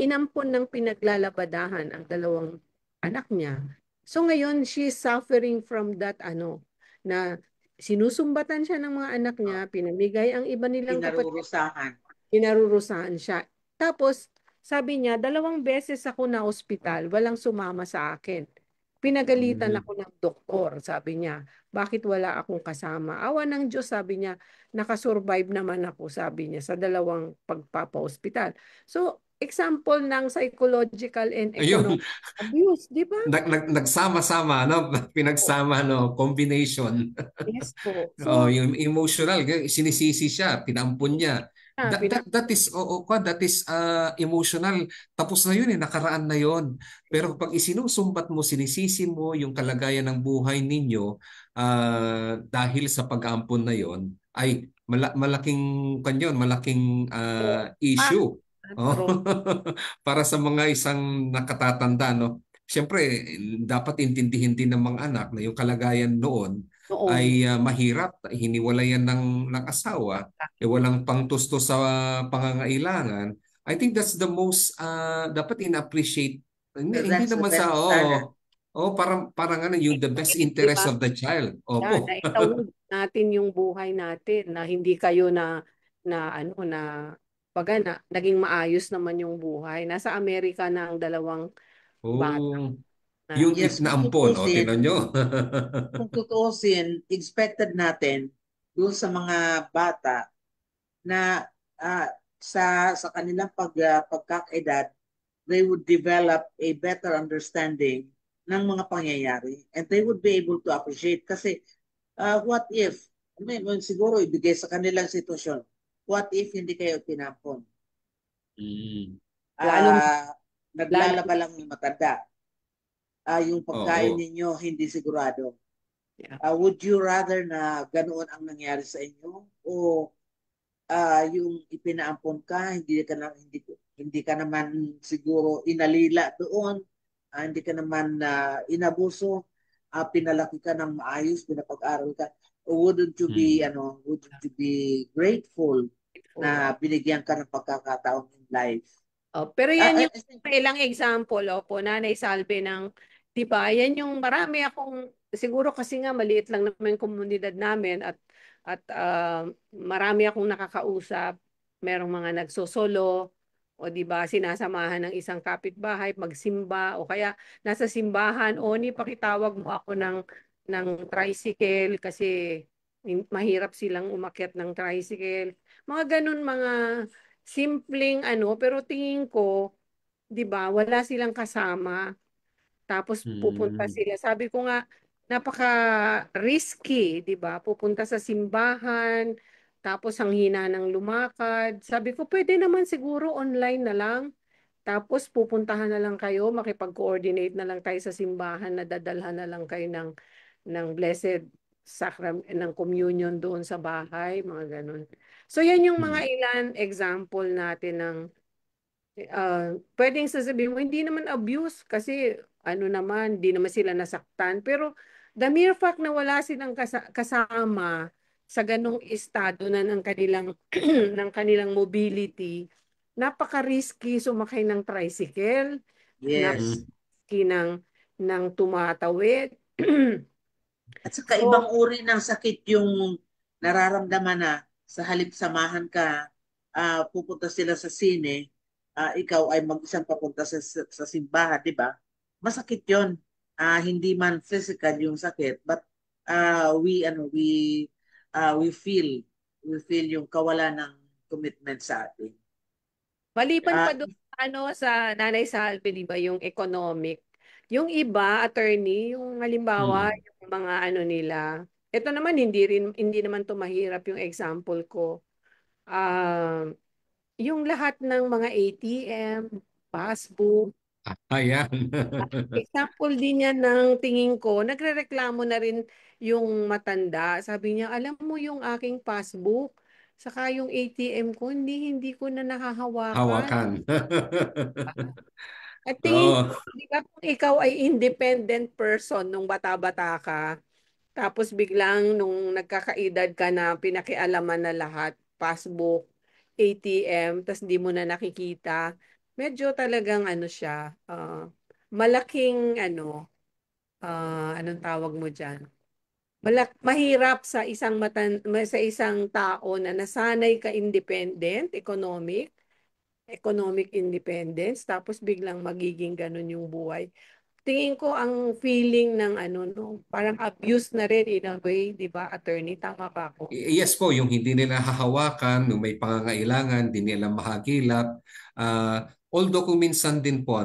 inampon ng pinaglalabadahan ang dalawang anak niya. So ngayon, she's suffering from that na sinusumbatan siya ng mga anak niya, pinamigay ang iba nilang kapatid. Pinarurusahan siya. Tapos, sabi niya, 2 beses ako na ospital, walang sumama sa akin. Pinagalitan ako ng doktor, sabi niya. Bakit wala akong kasama? Awa ng Diyos, sabi niya, nakasurvive naman ako, sabi niya, sa 2 pagpapa-ospital. So, example ng psychological and economic abuse, di ba?
Nagsama-sama, pinagsama, combination.
Yes po.
So, yung emotional, sinisisi siya, pinampun niya. That is emotional. Tapos na yun, nakaraan na yun. Pero pag isinusumbat mo, sinisisi mo yung kalagayan ng buhay ninyo dahil sa pag-aampon na yun, ay malaking issue. Para sa mga isang nakatatanda, no? Siyempre, dapat intindihin din ng mga anak na yung kalagayan noon ay mahirap, hiniwalayan ng asawa, walang pangtusto sa pangangailangan. I think that's the most dapat in-appreciate. Hindi naman sa Oh, parang ano, yung the best
Di
interest
ba?
of the child.
Yan,
Opo.
naitawid natin yung buhay natin na hindi kayo na baga na naging maayos naman yung buhay. Nasa Amerika na ang dalawang bata
Oh, yung
na
if
Yes,
na
kung
ampon, o
tutusin,
tinan nyo.
expected natin doon sa mga bata na sa kanilang pagkakaedad, they would develop a better understanding ng mga pangyayari and they would be able to appreciate kasi what if siguro ibigay sa kanilang sitwasyon, what if hindi kayo tinampon,
Mm.
lalong
ah
lalong
naglalaba lang yung matanda, yung pagkain
Oo.
ninyo hindi sigurado.
yeah.
Would you rather na ganoon ang nangyari sa inyo o yung ipinaampon ka, hindi ka naman siguro inalila doon, hindi ka naman inabuso, pinalaki ka ng maayos, pinapag-aral ka. O
Mm.
wouldn't you be grateful
Full.
na binigyan ka ng pagkakataon in life?
Oh, pero yan yung
I think,
ilang example po, Nanay Salve, ng, di ba, yan yung marami akong, siguro kasi nga maliit lang naman yung komunidad namin at marami akong nakakausap, merong mga nagsosolo, o di ba, sinasamahan ng isang kapitbahay, magsimba, o kaya nasa simbahan, o ni pakitawag mo ako ng tricycle kasi mahirap silang umakyat ng tricycle. Mga ganun, mga simpleng pero tingin ko, 'di ba, wala silang kasama. Tapos pupunta
Mm.
sila. Sabi ko nga, napaka-risky, 'di ba? Pupunta sa simbahan, tapos ang hina ng lumakad. Sabi ko, pwede naman siguro online na lang. Tapos pupuntahan na lang kayo, makipag-coordinate na lang tayo sa simbahan, na dadalhan na lang kayo ng Blessed Sacrament ng communion doon sa bahay, mga ganun. So yan yung mga
Mm.
ilan example natin ng pwedeng sasabihin mo, hindi naman abuse kasi ano naman, hindi naman sila nasaktan. Pero the mere fact na wala silang kasama sa ganong estado na ng kanilang ng kanilang mobility, napaka-risky sumakay ng tricycle,
yes.
Mm.
napaka-risky ng tumatawid.
At saka
So,
ibang uri ng sakit yung nararamdaman na sa halip samahan ka, pupunta sila sa sine, ikaw ay mag-isang papunta sa simbahan, di ba? Masakit yon. Hindi man physical yung sakit, but we feel yung kawalan ng commitment sa atin.
maliban
Ah,
pa doon sa Nanay Salve, di ba, yung economic. Yung iba, attorney, yung halimbawa,
Mm.
yung mga nila. Ito naman hindi naman to mahirap yung example ko. Ah, yung lahat ng mga ATM, passbook,
Ayan.
example din yan ng tingin ko, nagrereklamo na rin yung matanda. Sabi niya, alam mo yung aking passbook, saka yung ATM ko, hindi ko na nakahawakan.
Hawakan.
At tingin ko,
Oo.
di ba kung ikaw ay independent person nung bata-bata ka, tapos biglang nung nagkakaedad ka na pinakialaman na lahat, passbook, ATM, tas di mo na nakikita, medyo talagang siya, malaking anong tawag mo dyan? Mahirap sa sa isang tao na nasanay ka independent, economic independence, tapos biglang magiging ganun yung buhay. Tingin ko ang feeling ng no, parang abuse na rin in a way, di ba, attorney? Tama ba ako?
Yes po, yung hindi nila hahawakan, yung may pangangailangan, hindi nila mahagilap. Although kung minsan din po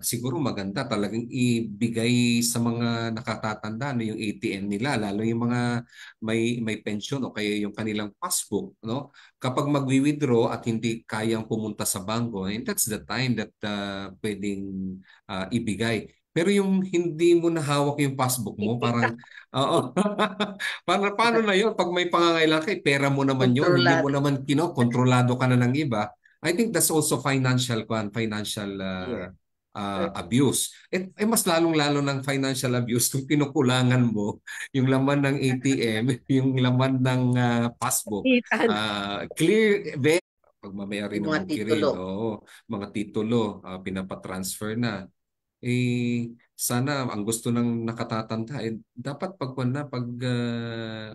siguro maganda talagang ibigay sa mga nakatatanda yung ATM nila, lalo yung mga may pension o kaya yung kanilang passbook, no? Kapag magwi-withdraw at hindi kayang pumunta sa bangko, and that's the time that pwedeng ibigay. Pero yung hindi mo nahawak yung passbook mo, parang oo. Paano na yun? Pag may pangangailangan kay pera mo naman yun, hindi mo
kontrolado.
naman kontrolado ka na ng iba. I think that's also financial
Yeah.
abuse. Mas lalong-lalo ng financial abuse kung pinukulangan mo yung laman ng ATM, yung laman ng passbook.
Itan.
Clear, pagmamayari
Yung
ng
mga
magkirin,
titulo.
oo, mga titulo, pinapatransfer na. sana ang gusto ng nakatatanda dapat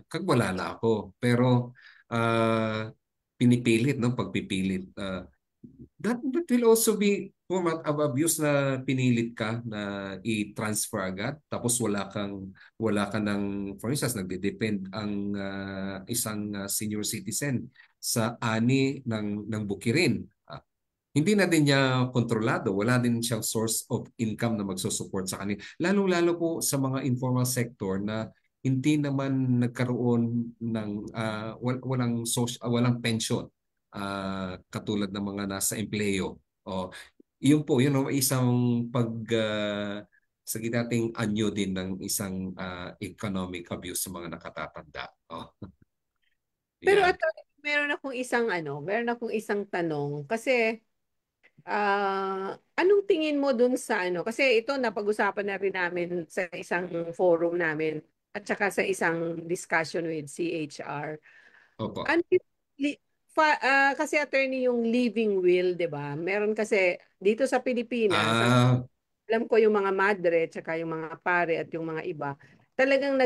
kag wala na ako. Pero pinipilit, no? Pagpipilit. That will also be form of abuse na pinilit ka na i-transfer agad tapos wala ka ng, for instance, nagde-depend ang isang senior citizen sa ani ng bukirin. Hindi na din niya kontrolado, wala din siyang source of income na magsusupport sa kanila. Lalong-lalo po sa mga informal sector na hindi naman nagkaroon ng walang pension katulad ng mga nasa empleyo. O, yun po, yun ang isang sa nating anyo din ng isang economic abuse sa mga nakatatanda. Oh.
Pero
Yan.
meron akong isang tanong kasi anong tingin mo dun sa kasi ito napag-usapan na rin namin sa isang forum namin at saka sa isang discussion with CHR.
Opo.
Ano yung kasi attorney yung living will, 'di ba? Meron kasi dito sa Pilipinas, alam ko yung mga madre, tsaka yung mga pare at yung mga iba, talagang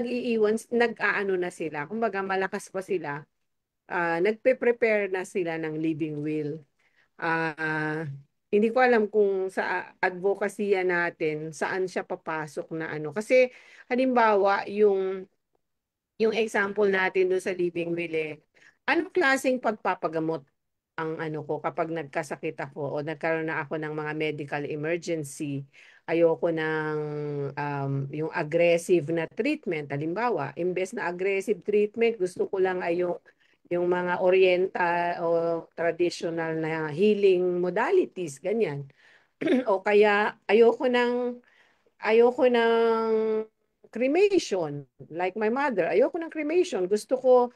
nag-aano na sila. Kumbaga malakas pa sila. Nagpe-prepare na sila ng living will. Hindi ko alam kung sa advokasya natin saan siya papasok na kasi halimbawa yung example natin doon sa living will anong klaseng pagpapagamot ang ko kapag nagkasakit ako o nagkaroon na ako ng mga medical emergency, ayoko ng yung aggressive na treatment. Halimbawa, imbes na aggressive treatment, gusto ko lang ay yung mga oriental o traditional na healing modalities, ganyan. O kaya ayoko ng cremation, like my mother. Ayoko ng cremation. Gusto ko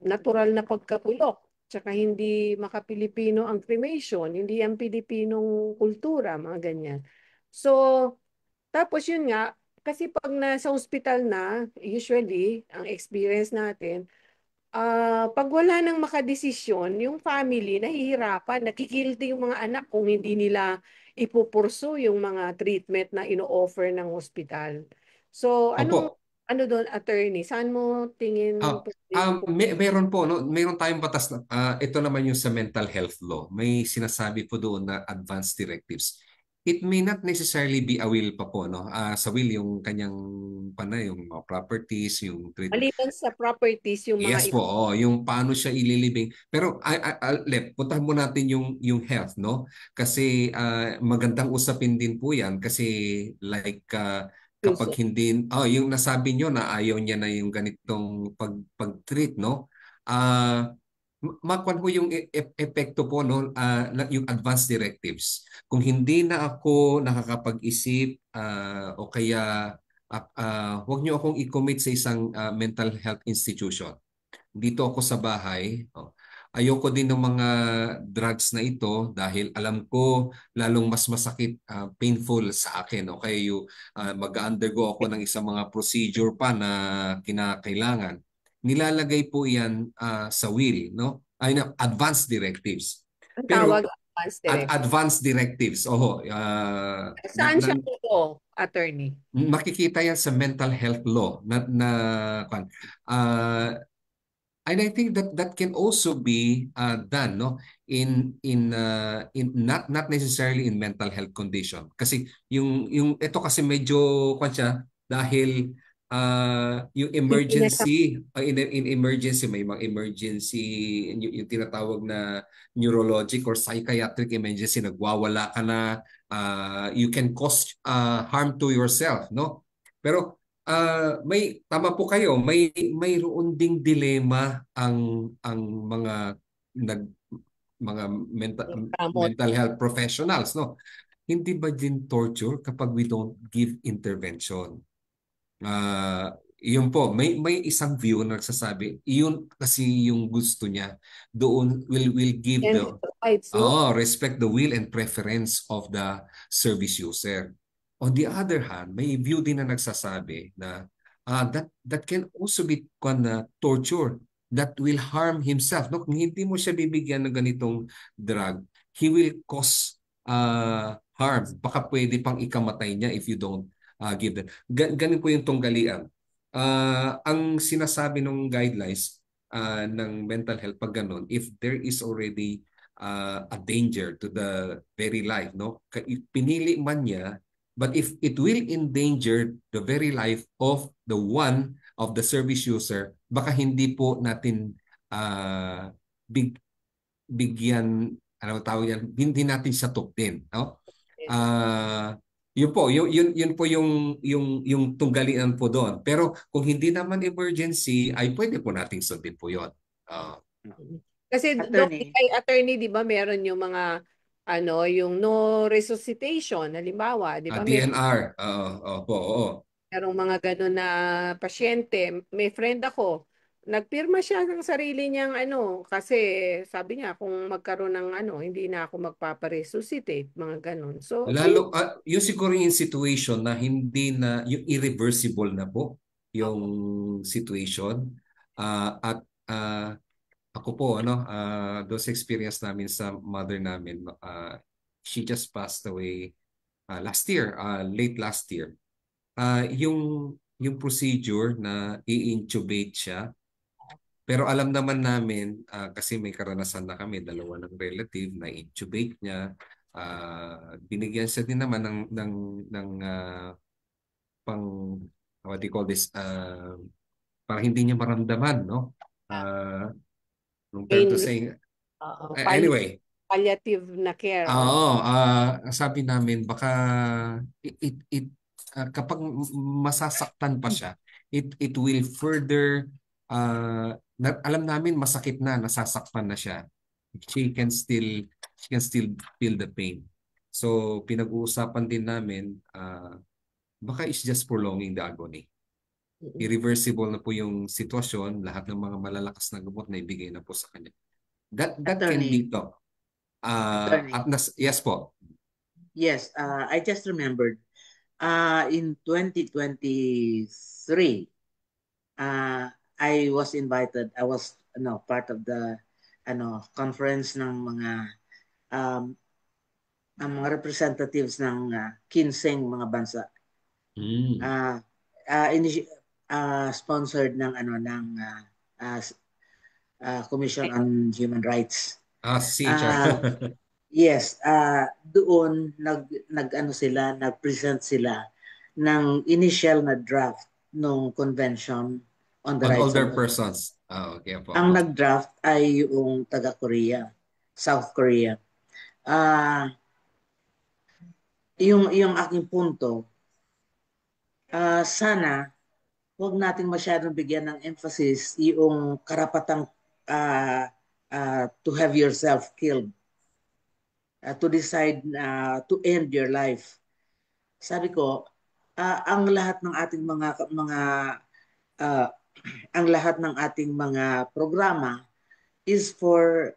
natural na pagkapulok. Tsaka hindi maka-Pilipino ang cremation, hindi ang Pilipinong kultura, mga ganyan. So, tapos yun nga, kasi pag nasa hospital na, usually, ang experience natin, pag wala nang makadesisyon, yung family nahihirapan, nakikilty yung mga anak kung hindi nila ipupurso yung mga treatment na ino-offer ng hospital. So,
Opo.
ano doon, attorney? Saan mo tingin
meron po, no? Meron tayong batas na ito naman yung sa mental health law. May sinasabi po doon na advance directives. It may not necessarily be a will pa po, no? Sa will yung kanyang yung mga properties, yung treatment.
Maliban sa properties, yung mga
Yes po, yung paano siya ililibing. Pero puntahan mo natin yung health, no? Kasi magandang usapin din po 'yan kasi like kapag hindi yung nasabi nyo na ayaw niya na yung ganitong pag-treat, no? Makuha mo yung epekto po, no? Yung advance directives. Kung hindi na ako nakakapag-isip o kaya huwag niyo akong i-commit sa isang mental health institution. Dito ako sa bahay. Ayoko din ng mga drugs na ito dahil alam ko lalong mas masakit, painful sa akin. Okay, mag-undergo ako ng isang mga procedure pa na kinakailangan. Nilalagay po yan sa will, no? Advanced directives.
Ang tawag
advanced directives.
Saan siya ito, attorney?
Makikita yan sa mental health law and I think that can also be done, no, in not necessarily in mental health condition kasi yung ito kasi medyo siya dahil yung emergency in emergency may mga emergency yung tinatawag na neurologic or psychiatric emergency, nagwawala ka na, you can cause harm to yourself, no? Pero tama po kayo, mayroon ding dilema ang mga mental health professionals, no? Hindi ba din torture kapag we don't give intervention? Yun po, may isang view na nagsasabi, yun kasi yung gusto niya. Doon will give respect the will and preference of the service user. On the other hand, may view din na nagsasabi na that can also be torture that will harm himself. No? Kung hindi mo siya bibigyan ng ganitong drug, he will cause harm. Baka pwede pang ikamatay niya if you don't give them. Ganun po yung tunggalian. Ang sinasabi ng guidelines ng mental health pag ganun, if there is already a danger to the very life, no? Pinili man niya, but if it will endanger the very life of the one of the service user, baka hindi po natin bigyan, ano tawag yan, hindi natin siya tuktin, no? Yun po, yun po yung tunggalian po doon. Pero kung hindi naman emergency, ay pwede po nating sundin po yun.
Kasi
Attorney.
kay attorney, di ba, meron yung mga yung no resuscitation, halimbawa, di ba?
DNR, oo.
Merong mga ganun na pasyente. May friend ako, nagpirma siya ng sarili niyang kasi sabi niya kung magkaroon ng hindi na ako magpaparesuscitate, mga ganun. So,
Lalo, yung siguro yung situation na hindi na, yung irreversible na po yung situation. At ako po, those experience namin sa mother namin, she just passed away last year, late last year. Yung procedure na i-intubate siya, pero alam naman namin, kasi may karanasan na kami, dalawa ng relative na intubate niya, binigyan siya din naman ng pang, what do you call this, para hindi niya maramdaman, no? Nung term to say, anyway.
Palliative na care.
Oo, sabi namin baka kapag masasaktan pa siya, it will further alam namin masakit na, nasasaktan na siya. She can still feel the pain. So pinag-uusapan din namin baka it's just prolonging the agony. Irreversible na po yung sitwasyon, lahat ng mga malalakas na gamot na ibigay na po sa kanya. That can be talked. Yes po.
Yes, I just remembered in 2023 I was invited. I was part of the conference ng mga ang mga representatives ng 15 mga bansa. Sponsored ng Commission on Human Rights. Yes, doon nag-present sila ng initial na draft ng Convention on the Rights
of Persons. Okay po.
Ang nag-draft ay yung taga-Korea, South Korea. Yung aking punto, sana huwag nating masyadong bigyan ng emphasis yung karapatang to have yourself killed. To decide to end your life. Sabi ko, ang lahat ng ating mga programa is for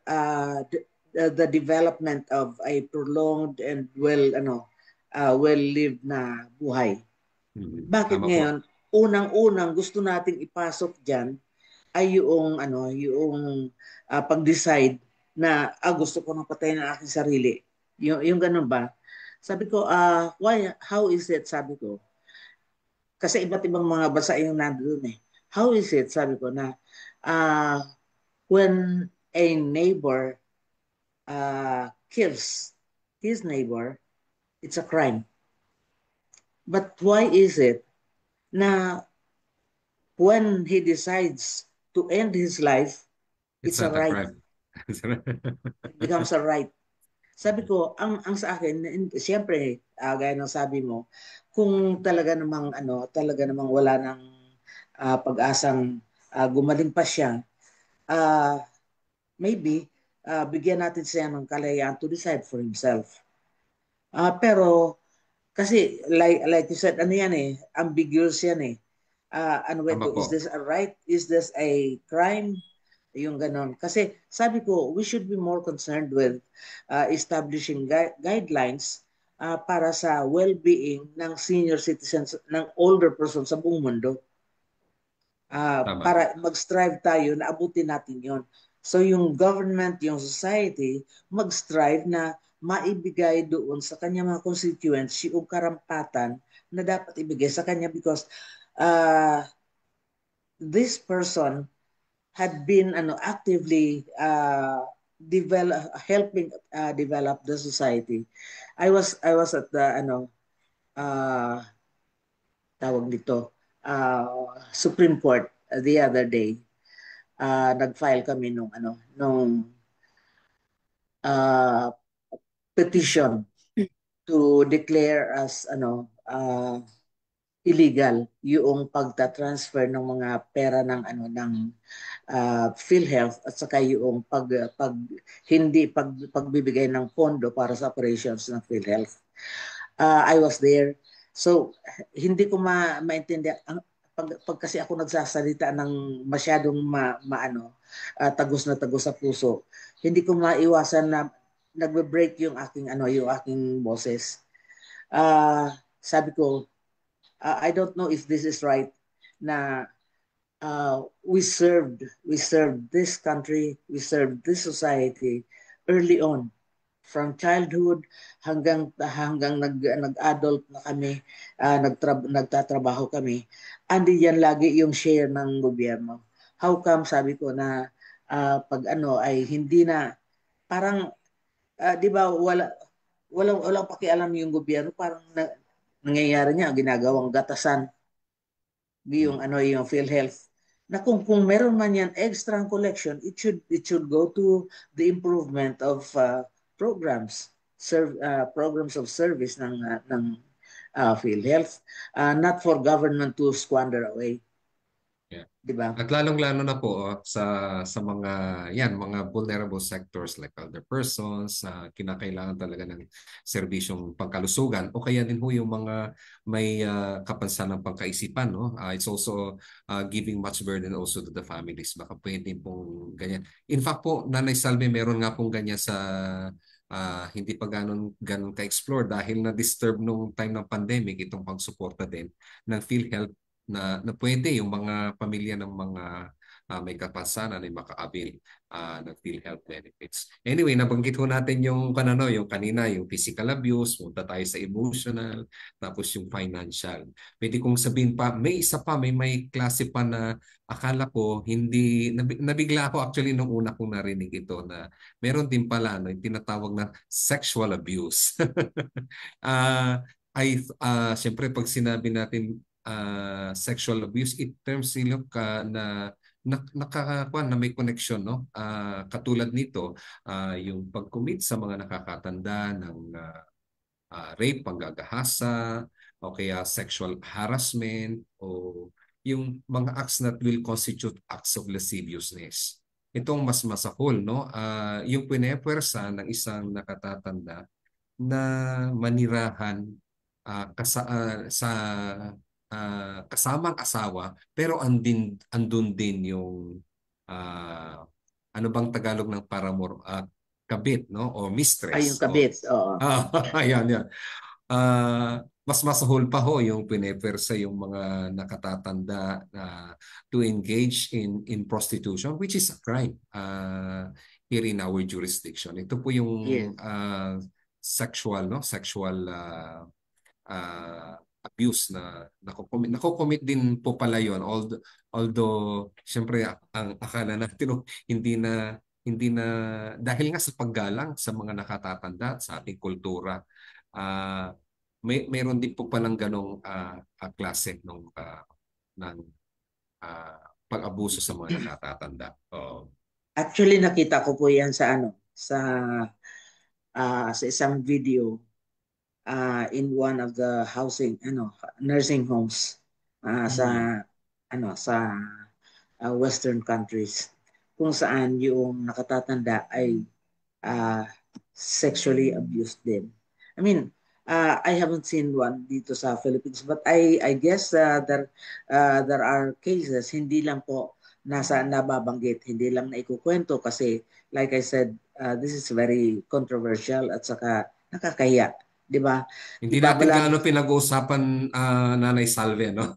the development of a prolonged and well-lived na buhay. Bakit ngayon unang-unang gusto nating ipasok diyan ay yung pag-decide na gusto ko nang patayin ang aking sarili. Yung ganun ba? Sabi ko, how is it? Sabi ko, kasi iba't ibang mga bansa yung nandoon eh. How is it? Sabi ko na, when a neighbor kills his neighbor, it's a crime. But why is it na when he decides to end his life, it's a right? It becomes a right. Sabi ko, ang sa akin, siyempre, gaya ng sabi mo, kung talaga namang wala nang pag-asang gumaling pa siya, maybe bigyan natin siya ng kalayaan to decide for himself. Pero kasi like you said, ambiguous yan eh. Is this a right? Is this a crime? Yung ganon. Kasi sabi ko, we should be more concerned with establishing guidelines para sa well-being ng senior citizens, ng older persons sa buong mundo. Para mag-strive tayo na abutin natin yon. So yung government, yung society, mag-strive na maibigay doon sa kanya mga constituents yung karampatan na dapat ibigay sa kanya because this person had been actively helping develop the society. I was at the tawag dito Supreme Court the other day. Nag-file kami nung petition to declare as illegal yung pagta-transfer ng mga pera ng PhilHealth at saka yung pagbibigay ng pondo para sa operations ng PhilHealth. I was there. So hindi ko maintindihan pag kasi ako nagsasalita ng masyadong tagos na tagos sa puso. Hindi ko maiwasan na nagbe-break yung aking boses. Sabi ko, I don't know if this is right na we served this country, we served this society early on, from childhood hanggang nag-adult na kami, nagtatrabaho kami, andi yan lagi yung share ng gobyerno. How come, sabi ko, na pag ay hindi na parang di ba walang pakialam yung gobyerno, parang nangyayari niya ginagawang gatasan yung yung PhilHealth na kung meron man yan extra collection, it should go to the improvement of programs of service ng PhilHealth, not for government to squander away.
Yeah.
Diba?
At lalong-lalo na po sa mga vulnerable sectors like elder persons, kinakailangan talaga ng serbisyong pangkalusugan o kaya din ho yung mga may kapansanang pangkaisipan, no? It's also giving much burden also to the families. Baka pwede pong ganyan. In fact po, Nanay Salve, meron nga pong ganyan sa hindi pa ganun ka-explore dahil na-disturb nung time ng pandemic itong pagsuporta din ng PhilHealth na pwede yung mga pamilya ng mga may kapansanan ay makaabil ng PhilHealth benefits. Anyway, nabanggit ho natin yung kanina, yung physical abuse, punta tayo sa emotional, tapos yung financial. Pwede kong sabihin pa, may isa pa, may klase pa na akala ko hindi, nabigla ako actually nung una kong narinig ito na meron din pala yung tinatawag na sexual abuse. Siyempre pag sinabi natin sexual abuse, it terms nila na may connection, no? Katulad nito, yung pag-commit sa mga nakakatanda ng rape, panggagahasa, o kaya sexual harassment, o yung mga acts that will constitute acts of lasciviousness. Itong mas masahol, no? Yung pinepwersa ng isang nakatatanda na manirahan sa kasamang asawa, pero andun din yung ano bang Tagalog ng paramour, kabit, no? O mistress.
Ay, yung kabit. Oo.
Ayan, yan. Mas masahol pa ho yung pinepersa yung mga nakatatanda to engage in prostitution, which is a crime here in our jurisdiction. Ito po yung sexual abuse na nakocommit din po pala yun, although siyempre ang akala natin hindi na dahil nga sa paggalang sa mga nakatatanda sa ating kultura, mayroon din po palang ganong klase ng pag-abuso sa mga nakatatanda.
Actually nakita ko po yan sa isang video in one of the nursing homes sa western countries, kung saan yung nakatatanda ay sexually abused din. I mean, I haven't seen one dito sa Philippines, but I guess there are cases, hindi lang po nababanggit, hindi lang na ikukwento kasi like I said, this is very controversial at saka nakakahiya. Di ba?
Hindi natin gaano pinag-uusapan, Nanay Salve, no?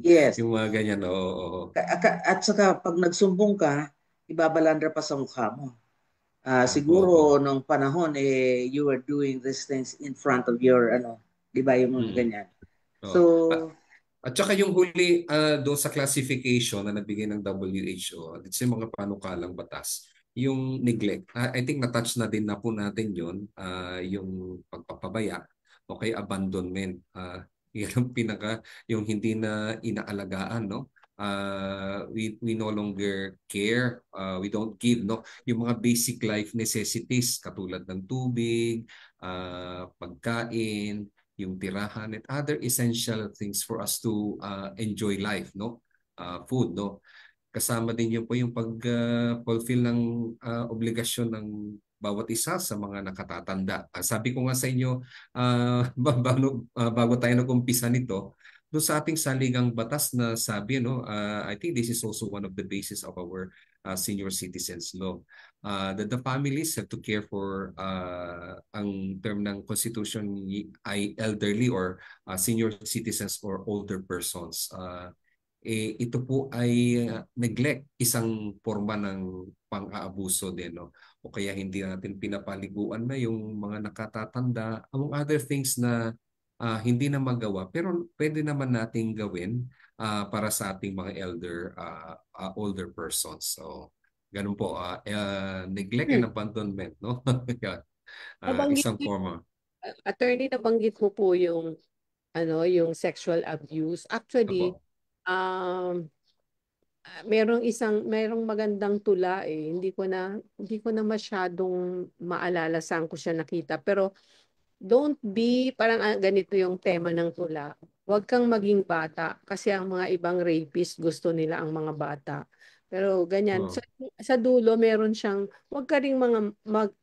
Yes.
Yung mga ganyan, oo.
At saka pag nagsumbong ka, ibabalandra pa sa mukha mo.
Opo, opo.
Siguro nung panahon you were doing these things in front of your di ba yung mga
Mm.
ganyan. So
Oh. At saka yung huli doon sa classification na nabigay ng WHO, at sa mga panukalang batas, yung neglect. I think na-touch na din na po natin yun, yung pagpapabaya o kay abandonment. Yan ang yung hindi na inaalagaan, no? We no longer care, we don't give, no? Yung mga basic life necessities katulad ng tubig, pagkain, yung tirahan at other essential things for us to enjoy life, no? Food, no? Kasama din yun po yung pag-fulfill ng obligasyon ng bawat isa sa mga nakatatanda. Sabi ko nga sa inyo, bago tayo nag-umpisa nito, doon sa ating saligang batas na sabi, no, I think this is also one of the basis of our senior citizens law. That the families have to care for ang term ng constitution ay elderly or senior citizens or older persons. Ito po ay neglect, isang forma ng pang-aabuso din, no? O kaya hindi natin pinapaliguan na yung mga nakatatanda, among other things na hindi na magawa pero pwede naman nating gawin para sa ating mga older persons. So ganun po, neglect and abandonment, no? Yan,
Nabanggit
isang forma.
attorney, nabanggit mo po yung yung sexual abuse. Actually,
Apo.
um, merong magandang tula eh. Hindi ko na masyadong maalala saan ko siya nakita. Pero don't be, parang ganito yung tema ng tula. Huwag kang maging bata kasi ang mga ibang rapist gusto nila ang mga bata. Pero ganyan,
Oh.
sa dulo meron siyang, huwag ka ring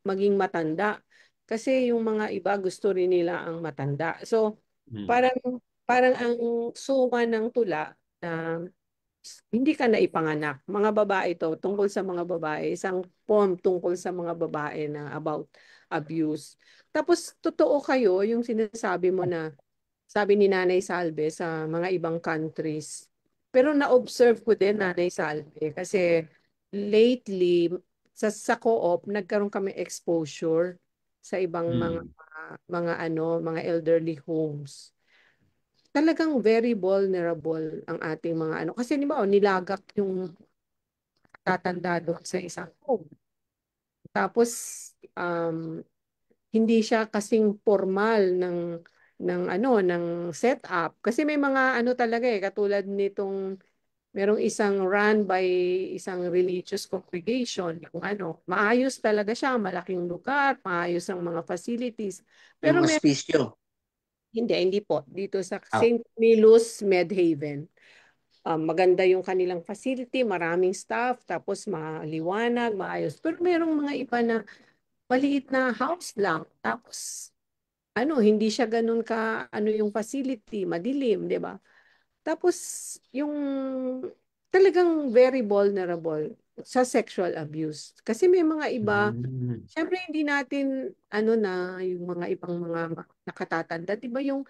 maging matanda kasi yung mga iba gusto rin nila ang matanda. So, parang parang ang suma ng tula na hindi ka na ipanganak. Mga babae to, tungkol sa mga babae, isang poem tungkol sa mga babae na about abuse. Tapos totoo kayo yung sinasabi mo na sabi ni Nanay Salve sa mga ibang countries. Pero na-observe ko din Nanay Salve kasi lately sa co-op nagkaroon kami exposure sa ibang mga elderly homes. Talagang very vulnerable ang ating mga kasi di ba nilagak yung tatanda doon sa isang home. Tapos hindi siya kasing formal ng setup kasi may mga talaga katulad nitong merong isang run by isang religious congregation yung maayos talaga siya, malaking lugar, maayos ang mga facilities.
yung
Pero
ospicio.
hindi po dito sa St. Milos Medhaven. Maganda yung kanilang facility, maraming staff, tapos maliwanag, maayos. Pero merong mga iba na maliit na house lang. Tapos hindi siya ganun yung facility, madilim, 'di ba? Tapos yung talagang very vulnerable sa sexual abuse. Kasi may mga iba, syempre hindi natin na yung mga ibang mga nakatatanda, 'di ba yung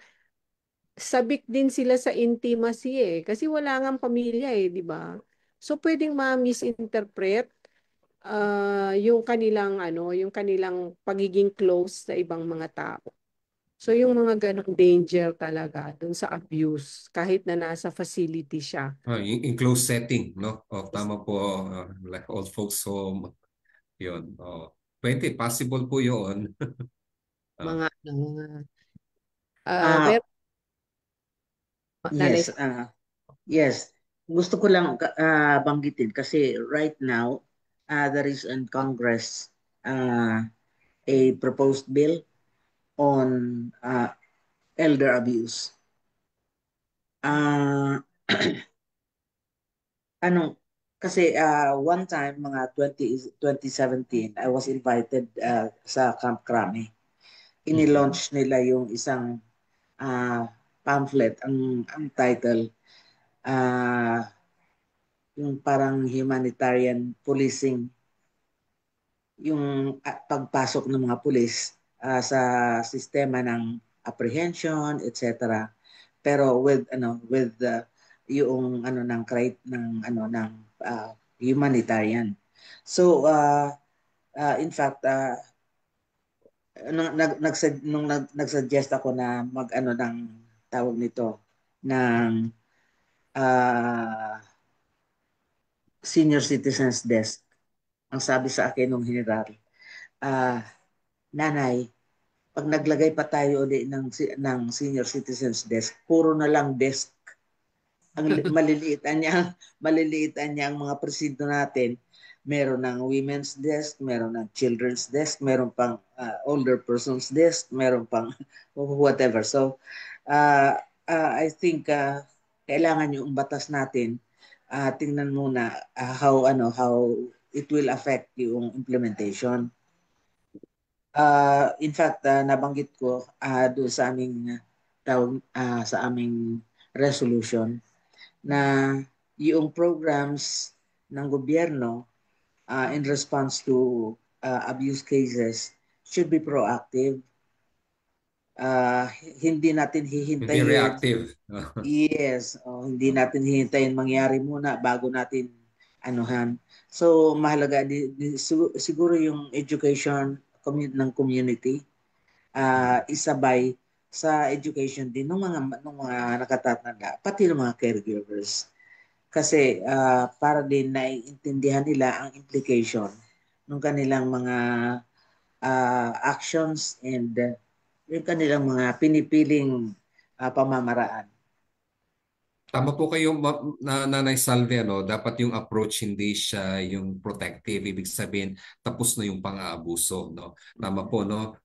sabik din sila sa intimacy kasi wala ngang pamilya 'di ba? So pwedeng ma-misinterpret yung kanilang pagiging close sa ibang mga tao. So yung mga ganong danger talaga dun sa abuse kahit na nasa facility siya.
In close setting, no? Tama po, like old folks home, yun. Pwede, possible po yun.
Mga
Ah,
pero nanay
yes, yes. Gusto ko lang banggitin kasi right now there is in Congress a proposed bill on elder abuse. Ano, kasi one time, mga 2017, I was invited sa Camp Crame. Ini-launch nila yung isang pamphlet, ang title, yung parang humanitarian policing, yung pagpasok ng mga pulis sa sistema ng apprehension, etc. Pero with yung ng humanitarian. So In fact, nung nag-suggest ako na mag-ano ng tawag nito ng senior citizens desk. Ang sabi sa akin nung general, nanay, pag naglagay pa tayo ulit ng senior citizens desk, puro na lang desk. Ang maliliitan niya ang mga presinto natin. Meron ng women's desk, meron ng children's desk, meron pang older persons desk, meron pang whatever. So, I think kailangan yung batas natin tingnan muna how it will affect yung implementation. In fact, nabanggit ko doon sa aming sa aming resolution na yung programs ng gobyerno in response to abuse cases should be proactive. Hindi natin hihintayin.
Hindi reactive.
Yes, hindi natin hihintayin mangyari muna bago natin anuhan. So mahalaga siguro yung education ng community isabay sa education din ng mga nakatatanda, pati ng mga caregivers. Kasi para din naiintindihan nila ang implication ng kanilang mga actions and yung kanilang mga pinipiling pamamaraan.
Tama po kayo, Nanay Salve, ano? Dapat yung approach hindi siya yung protective. Ibig sabihin, tapos na yung pang-aabuso. No? Tama po, no?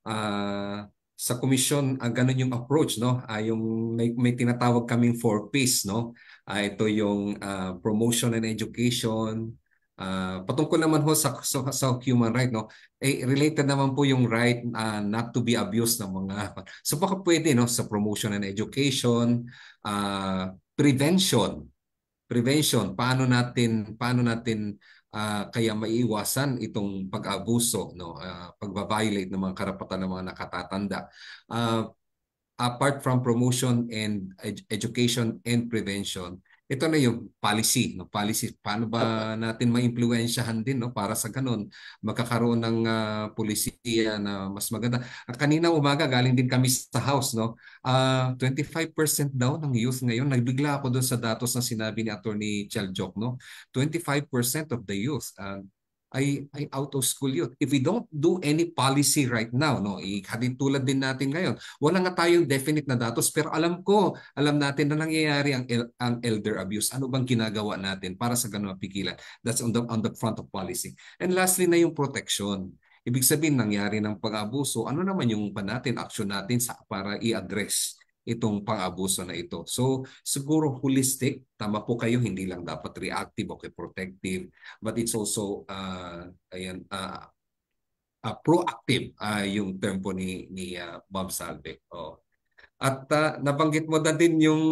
Sa komisyon, ganun yung approach. No? Yung may tinatawag kaming 4Ps. No? Ito yung promotion and education. Patungkol naman ho sa human right. No? Related naman po yung right not to be abused ng mga... So baka pwede, no? Sa promotion and education, prevention, paano natin kaya maiiwasan itong pag-abuso, no, pagba-violate ng mga karapatan ng mga nakatatanda. Apart from promotion and education and prevention, ito na yung policy, no? Policy, paano ba natin maimpluwensyahan din, no, para sa ganun magkakaroon ng pulisiya na mas maganda. Kanina umaga galing din kami sa house, no. 25% daw ng youth ngayon, nagbigla ako doon sa datos na sinabi ni Attorney Cheljoc, no. 25% of the youth ay out of school youth. If we don't do any policy right now, no, tulad din natin ngayon. Wala nga tayong definite na datos, pero alam natin na nangyayari ang elder abuse. Ano bang ginagawa natin para sa ganung mapigilan? That's on the front of policy. And lastly na yung protection. Ibig sabihin, nangyari ng pag-abuso, ano naman yung action natin para i-address itong pang-abuso na ito. So, siguro holistic, tama po kayo, hindi lang dapat reactive o protective, but it's also proactive yung term po ni Ma'am Salve. At nabanggit mo na din yung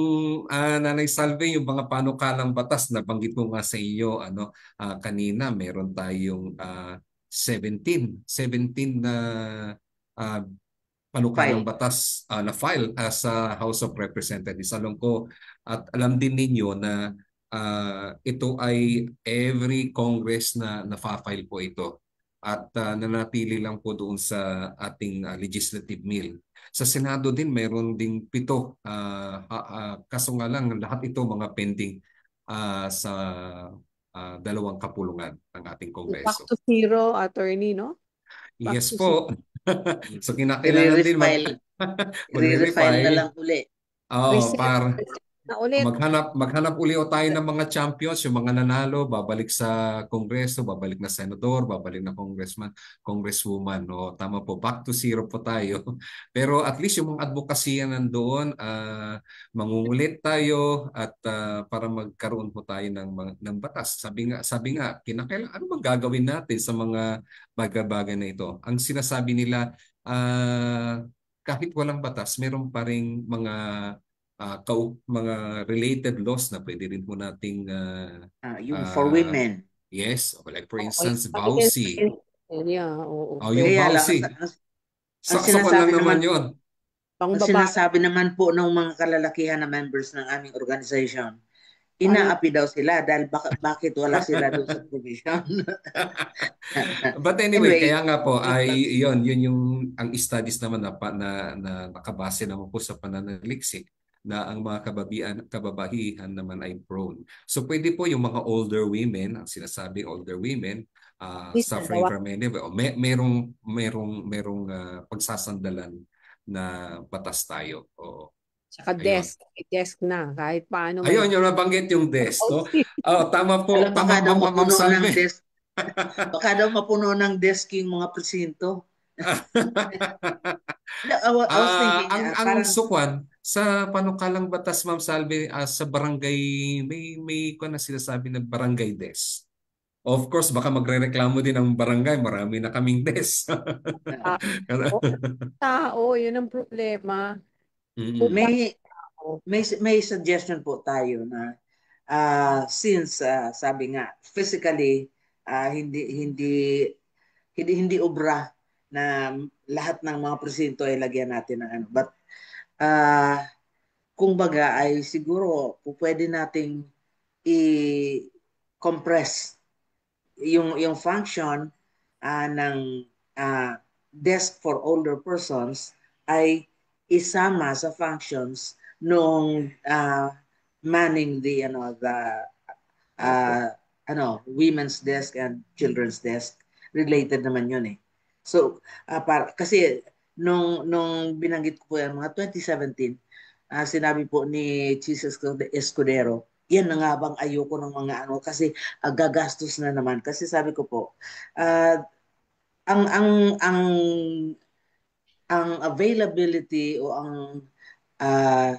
Nanay Salve, yung mga panukalang batas, nabanggit mo nga sa iyo kanina, meron tayong 17 na panukalang batas na file sa House of Representatives. Alam ko at alam din ninyo na ito ay every Congress na na-file po ito at nanatili lang po doon sa ating legislative mill. Sa Senado din meron ding 7. Kaso nga lang lahat ito mga pending sa dalawang kapulungan ng ating Kongreso.
Back to zero, attorney, no?
Yes po. So kinakailangan din
i-refile na lang uli.
Para maghanap uli tayo ng mga champions, yung mga nanalo, babalik sa Kongreso, babalik na senador, babalik na congressman, congresswoman. No? Tama po, back to zero po tayo. Pero at least yung mga advokasya nandoon, mangungulit tayo at para magkaroon po tayo ng batas. Sabi nga, kinakailangan, ano bang gagawin natin sa mga bagay-bagay na ito? Ang sinasabi nila, kahit walang batas, meron pa ring mga related laws na pwede rin po nating
yung for women.
Yes, like for instance, VAUSI.
Yeah, oo.
Yung VAUSI. Saksakan lang naman yun.
Ang sinasabi naman po ng mga kalalakihan na members ng aming organization, inaapi daw sila dahil bakit wala sila doon sa provision.
But anyway,
Anyway,
kaya nga po ay yun yung ang studies naman na nakabase naman po sa pananaliksik na ang mga kababahihan naman ay prone. So pwede po yung mga older women, ang sinasabi older women, suffering from any merong pagsasandalan na batas tayo. O
Saka
ayun.
desk na kahit paano may
Ayun, yung nabanggit yung desk, no? Tama po,
alam,
tama
baka daw
Ma'am
mapuno ng
Salve.
desk. Baka daw mapuno ng desk yung mga presinto. I was thinking,
ang
parang
sukwan sa panukalang batas, Ma'am Salve, sa barangay may ko na sinasabi na barangay desk. Of course, baka magrereklamo din ang barangay, marami na kaming desk.
tao, tao, yun ang problema.
Mm-mm.
Kulang
may
tao.
may suggestion po tayo na since sabi nga physically hindi hindi hindi obra na lahat ng mga presinto ay lagyan natin ng ano, but uh, kung baga ay siguro pwede nating i-compress yung function ng desk for older persons ay isama sa functions nung manning the uh, women's desk and children's desk. Related naman yun eh. So kasi nung binanggit ko po yan mga 2017, sinabi po ni Chis Escudero, yan na nga bang ayoko ng mga ano kasi gagastos na naman kasi sabi ko po ang ang ang ang availability o ang uh,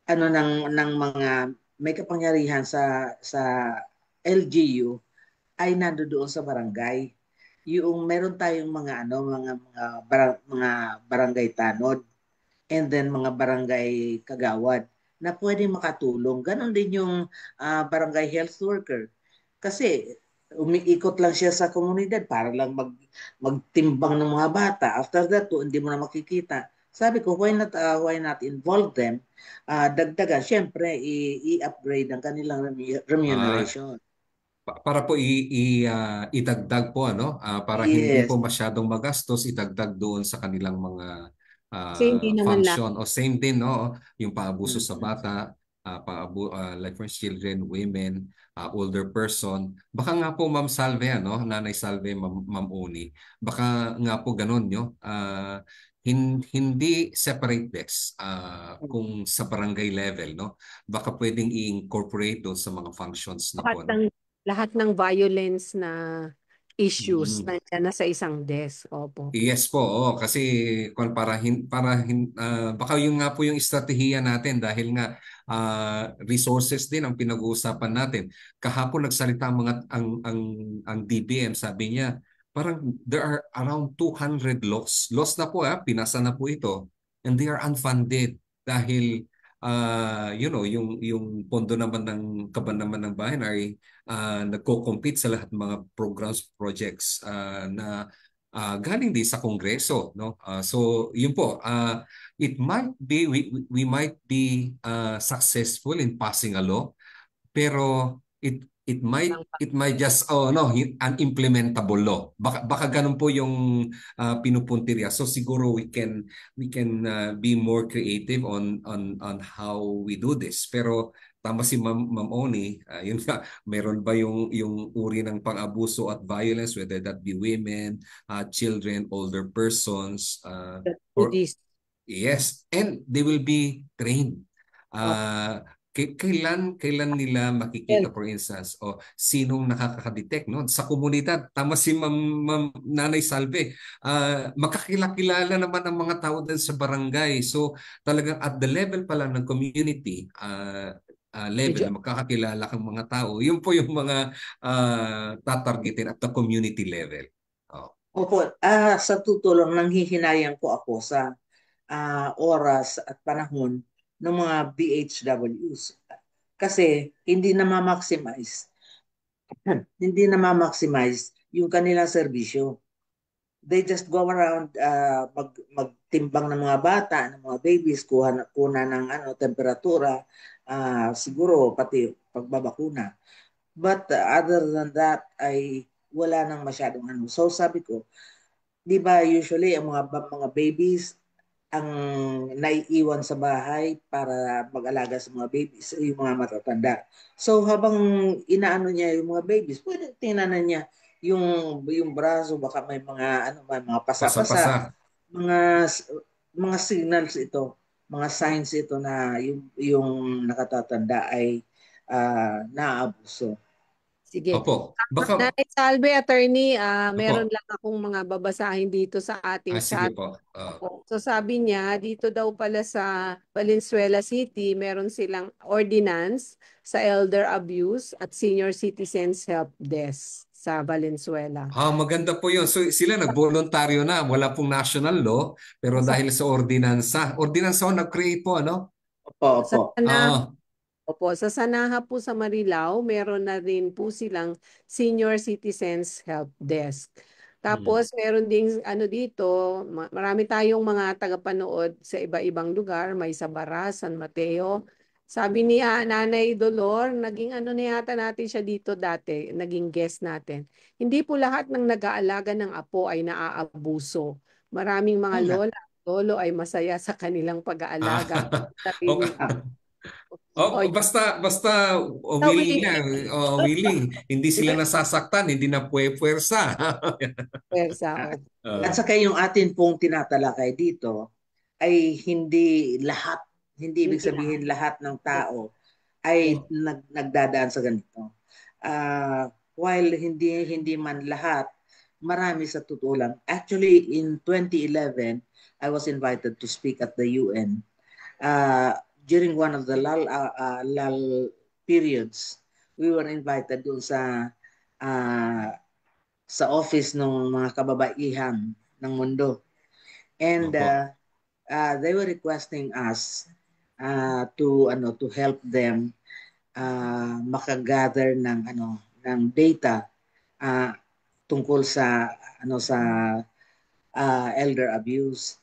ano ng mga may kapangyarihan sa LGU ay nandoon sa barangay. Yung meron tayong mga mga barangay tanod and then mga barangay kagawad na pwede makatulong. Ganon din yung barangay health worker. Kasi umiikot lang siya sa komunidad para lang magtimbang ng mga bata. After that, hindi mo na makikita. Sabi ko, why not involve them? Dagdagan, syempre, i-upgrade ang kanilang remuneration.
Para po idagdag po para hindi
Yes.
po masyadong magastos, idagdag doon sa kanilang mga
Kasi hindi naman lahat.
function o same din no, yung paabuso sa
Mm-hmm.
bata, like for children, women, older person. Baka nga po Ma'am Salve Nanay Salve, Ma'am Uni. Baka nga po ganun hindi separate desk kung sa barangay level no. Baka pwedeng i-incorporate doon sa mga functions na po
Lahat ng violence na issues
Mm.
nandiyan na sa isang desk. Opo.
Yes po, kasi baka yung nga po yung estratehiya natin dahil nga resources din ang pinag-uusapan natin. Kahapon nagsalita ang DBM, sabi niya parang there are around 200 laws. Laws na po pinasa na po ito and they are unfunded dahil yung pondo naman ng kaban naman ng bayan ay nagko-compete sa lahat ng mga programs, projects na galing din sa Kongreso, no? So yun po, it might be we might be successful in passing a law, pero it might just unimplementable law. Baka ganun po yung pinupuntirya. So siguro we can be more creative on how we do this. Pero tama si Ma'am Oni, yun nga, meron ba yung uri ng pang-abuso at violence, whether that be women, children, older persons, or yes, and they will be trained. Kailan nila makikita, for instance, sinong nakaka-detect sa komunidad? Tama si Ma'am Nanay Salve. Makakilala naman ang mga tao din sa barangay. So talagang at the level pa lang ng community level na magkakakilala kang mga tao, yun po yung mga tatargetin at the community level.
Opo, sa tutulong nanghihinayang po ako sa oras at panahon ng mga BHWs. Kasi hindi na ma-maximize yung kanilang serbisyo. They just go around magtimbang ng mga bata, ng mga babies, kuna ng temperatura, siguro pati pagbabakuna. But other than that ay wala nang masyadong ano. So sabi ko, 'di ba usually ang mga babies ang naiiwan sa bahay para mag-alaga sa mga babies, yung mga matatanda. So habang inaano niya yung mga babies, pwede tingnan niya yung braso, baka may mga
Pasa-pasa.
pasa-pasa, mga mga signals ito, mga signs ito na yung nakatatanda ay naabuso.
Sige.
Opo. Baka,
Nanay Salve, attorney, meron
opo.
lang akong mga babasahin dito sa ating
Sige
chat.
po.
Opo. So sabi niya, dito daw pala sa Valenzuela City, meron silang ordinance sa elder abuse at senior citizens help desk sa Valenzuela.
Maganda po yun. So sila nagboluntaryo na. Wala pong national law, pero
Sa,
dahil sa ordinansa. Ordinansa nag-create po, ano?
Opo,
sa
opo.
Ah,
Opo, sa Sanaha po sa Marilao, meron na rin po silang Senior Citizens Help Desk.
mm.
Tapos meron ding ano dito, marami tayong mga tagapanood sa iba-ibang lugar, may sa Bara, San Mateo. Sabi ni Nanay Dolor, naging ano na yata natin siya dito dati, naging guest natin. Hindi po lahat ng nag-aalaga ng apo ay naaabuso. Maraming mga
Hmm.
lola, lolo ay masaya sa kanilang pag-aalaga.
Ah,
Sarili.
Ah,
O,
basta willing
willing.
lang, willing. Hindi sila nasasaktan, hindi na puwersa.
Pwersa,
ah.
o.
At
Ah,
saka yung atin pong tinatalakay dito ay hindi ibig
Hindi lahat.
sabihin lahat ng tao ay
oh,
nagdadaan sa ganito. While hindi man lahat, marami sa totoo lang. Actually, in 2011, I was invited to speak at the UN. During one of the lull periods, we were invited doon uh, sa office ng mga kababaihan ng mundo. And
opo.
they were requesting us to help them makagather ng data uh, tungkol sa elder abuse.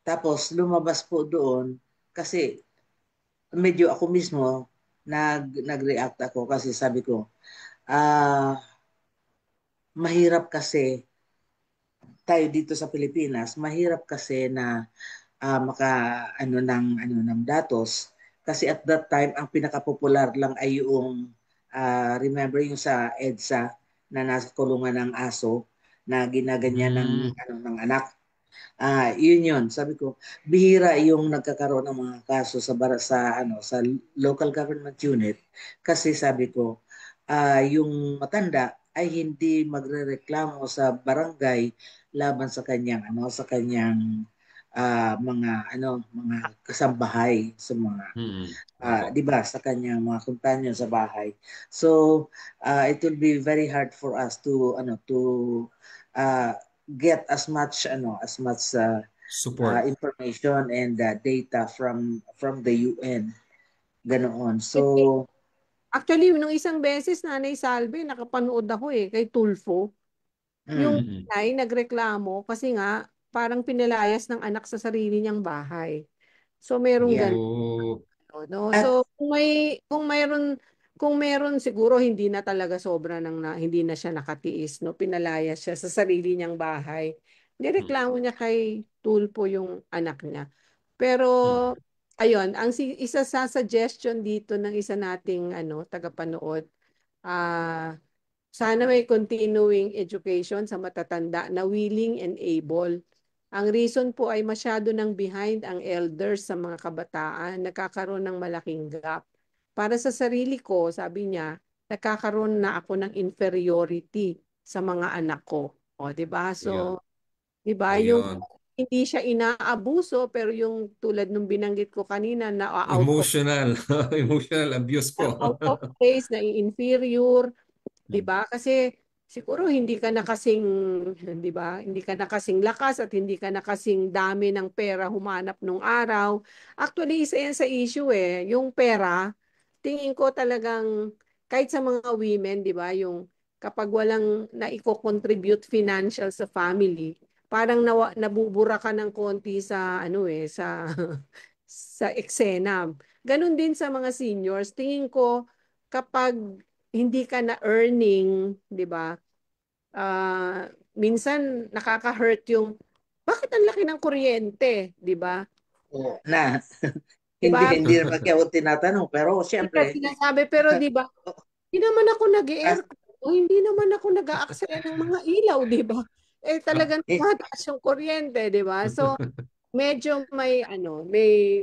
Tapos lumabas po doon kasi medyo ako mismo nag-react ako kasi sabi ko mahirap kasi tayo dito sa Pilipinas, mahirap kasi na maka ng datos kasi at that time ang pinaka-popular lang ay yung remember yung sa EDSA na nasa kulungan ng aso na ginaganyan
Mm,
ng anak. Yun. Sabi ko, bihira yung nagkakaroon ng mga kaso sa local government unit kasi sabi ko, yung matanda ay hindi magrereklamo sa barangay laban sa kanyang mga kasambahay sa mga
opo.
'di ba sa kanyang mga kumpanyo sa bahay. So it will be very hard for us to uh, get as much information and data from the UN ganoon. So
Actually, nung isang beses, Nanay Salve, nakapanood ako kay Tulfo. Yung
mm,
Mm.
ay nagreklamo kasi nga parang pinalayas ng anak sa sarili niyang bahay. So merong
yeah.
ganun,
Oh,
no?
At
So kung meron siguro hindi na talaga sobra hindi na siya nakatiis, no? Pinalayas siya sa sarili niyang bahay.
mm,
Nireklamo niya kay Tulfo yung anak niya. Pero
mm.
ayun, isa sa suggestion dito ng isa nating tagapanood, ah sana may continuing education sa matatanda na willing and able. Ang reason po ay masyado nang behind ang elders sa mga kabataan, nagkakaroon ng malaking gap. Para sa sarili ko, sabi niya, nagkakaroon na ako ng inferiority sa mga anak ko. O, 'di ba?
Yun.
So, 'di ba, yung
Ayun.
hindi siya inaabuso pero yung tulad nung binanggit ko kanina na
Emotional. Emotional abuse po.
out of place, na inferior. 'Di
Mm,
ba? Kasi siguro hindi ka na kasing, 'di ba? Hindi ka na kasing lakas at hindi ka na kasing dami ng pera humanap nung araw. Actually, isa yan sa issue Yung pera, tingin ko talagang kahit sa mga women, 'di ba? Yung kapag walang naiko-contribute financial sa family, parang nabubura ka ng konti sa sa sa eksena. Ganon din sa mga seniors. Tingin ko kapag hindi ka na earning, 'di ba? Minsan nakaka-hurt yung bakit ang laki ng kuryente, 'di ba?
Oo, na.
'Di
Hindi,
ba?
hindi naman kaya ako tinatanong. Pero
Hindi ka
siyempre,
sinasabi pero 'di ba? Hindi naman ako
as,
nag-aircon. O hindi naman ako nag-aaksaya ng mga ilaw, 'di ba? Eh talagang
eh,
tumataas yung kuryente, 'di ba? So medyo may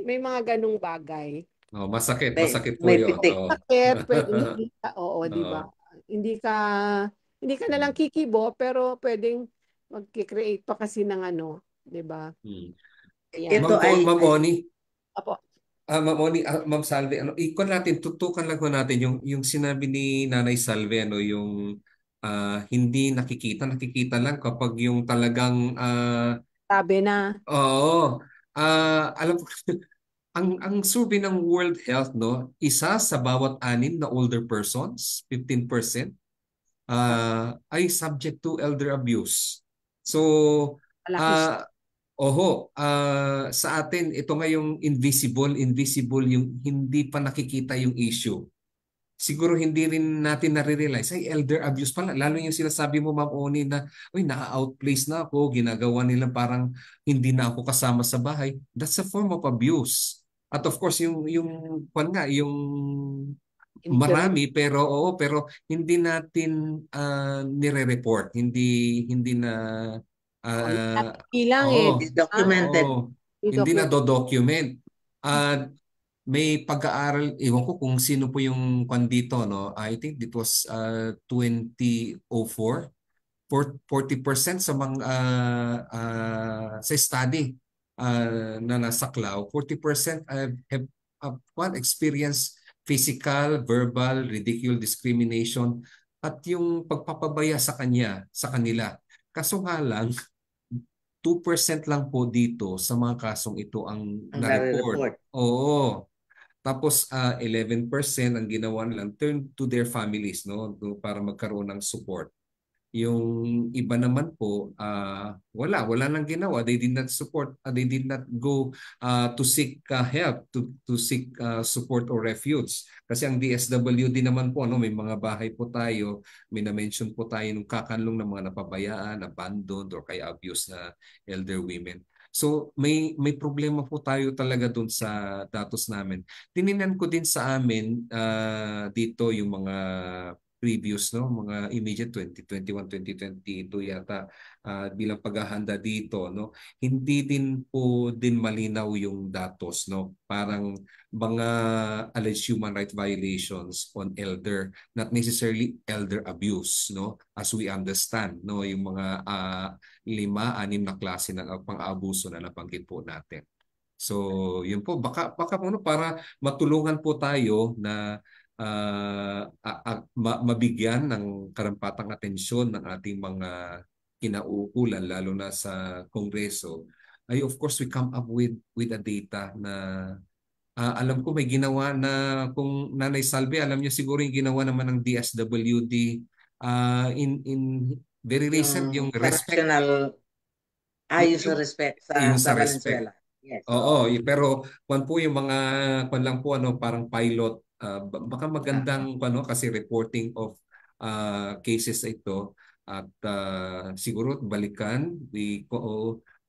may mga ganung bagay.
Oh, masakit,
may,
masakit po
may
'yon.
pitik.
Oo.
Bakit? Hindi ka, oo, 'di ba?
Oo.
Hindi ka hindi ka na lang kikibo pero pwedeng magki-create pa kasi ng 'di ba?
Hmm.
Ito
Yan.
Ma'am Oni,
Apo.
Ma'am Oni, Ma'am Salve, ikon natin, tutukan lang ko natin yung sinabi ni Nanay Salve, yung hindi nakikita, nakikita lang kapag yung talagang
Sabi na,
oo, alam ko, ang survey ng World Health, no, isa sa bawat anim na older persons, 15%, ay subject to elder abuse. So,
malaki siya.
ah sa atin, ito nga yung invisible yung hindi pa nakikita yung issue. Siguro hindi rin natin nare-realize, ay elder abuse pala. Lalo yung sinasabi mo, Ma'am Oni, na, uy, na-outplace na ako, ginagawa nila parang hindi na ako kasama sa bahay. That's a form of abuse. At of course, yung
Inference.
marami, pero oo, pero hindi natin nire-report. Hindi na
Hindi
ah,
natin bilang
oo,
Is
oo,
documented.
hindi na
i-document.
do-document. May pag-aaral, ewan ko kung sino po yung kwan dito, no? I think it was 2004. 40% sa mga sa study na nasaklaw, 40% have one experience physical, verbal, ridicule, discrimination at yung pagpapabaya sa kanila. Kaso nga lang, 2% lang po dito sa mga kasong ito ang
Ang
na-report.
nare-report.
Oo. Tapos 11% ang ginawa nilang turn to their families, no, para magkaroon ng support. Yung iba naman po, wala nang ginawa. They did not support, they did not go to seek help, to seek support or refuge. Kasi ang DSWD naman po, may mga bahay po tayo, may na-mention po tayo ng kakanlong ng mga napabayaan, abandoned, or kaya abused na elder women. So may problema po tayo talaga doon sa datos namin. Tiningnan ko din sa amin dito yung mga previous, no, mga immediate 2021, 2022 yata bilang paghahanda dito, no, hindi din po din malinaw yung datos, no, parang mga alleged human right violations on elder, not necessarily elder abuse, no, as we understand, no, yung mga 5, 6 na klase ng pang-aabuso na nabanggit po natin. So, yun po, baka para matulungan po tayo na mabigyan ng karampatang atensyon ng ating mga kinauukulan, lalo na sa Kongreso, ay of course we come up with a data na alam ko may ginawa na, kung Nanay Salve, alam niyo siguro yung ginawa naman ng DSWD in very recent,
Yung
yung
sa
respect,
national,
yung,
yung sa respect
yung
sa
sa respect.
Valenzuela. Yes,
Oo, pero kwan po yung mga kwan lang po, parang pilot, baka magandang kasi reporting of cases ito, at siguro balikan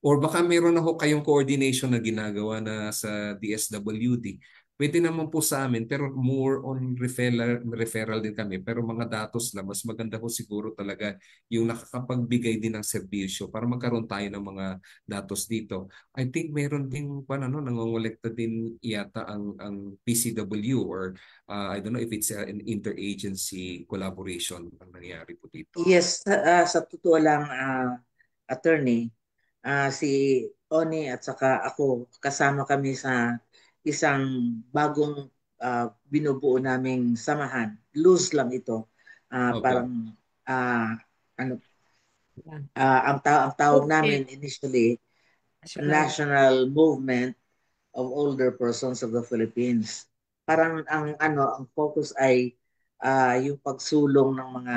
or baka meron na ho kayong coordination na ginagawa na sa DSWD. Pwede naman po sa amin, pero more on referral din kami, pero mga datos lang, mas maganda po siguro talaga yung nakakapagbigay din ng serbisyo para magkaroon tayo ng mga datos dito. I think meron din nangongolekta din yata ang PCW, or I don't know if it's an interagency collaboration ang nangyari po dito.
Yes, sa totoo lang, attorney, si Oni at saka ako, kasama kami sa isang bagong binubuo naming samahan. Loose lang ito.
Opo.
Parang ano, ang tawag namin initially, National Movement of Older Persons of the Philippines. Parang ang focus ay yung pagsulong ng mga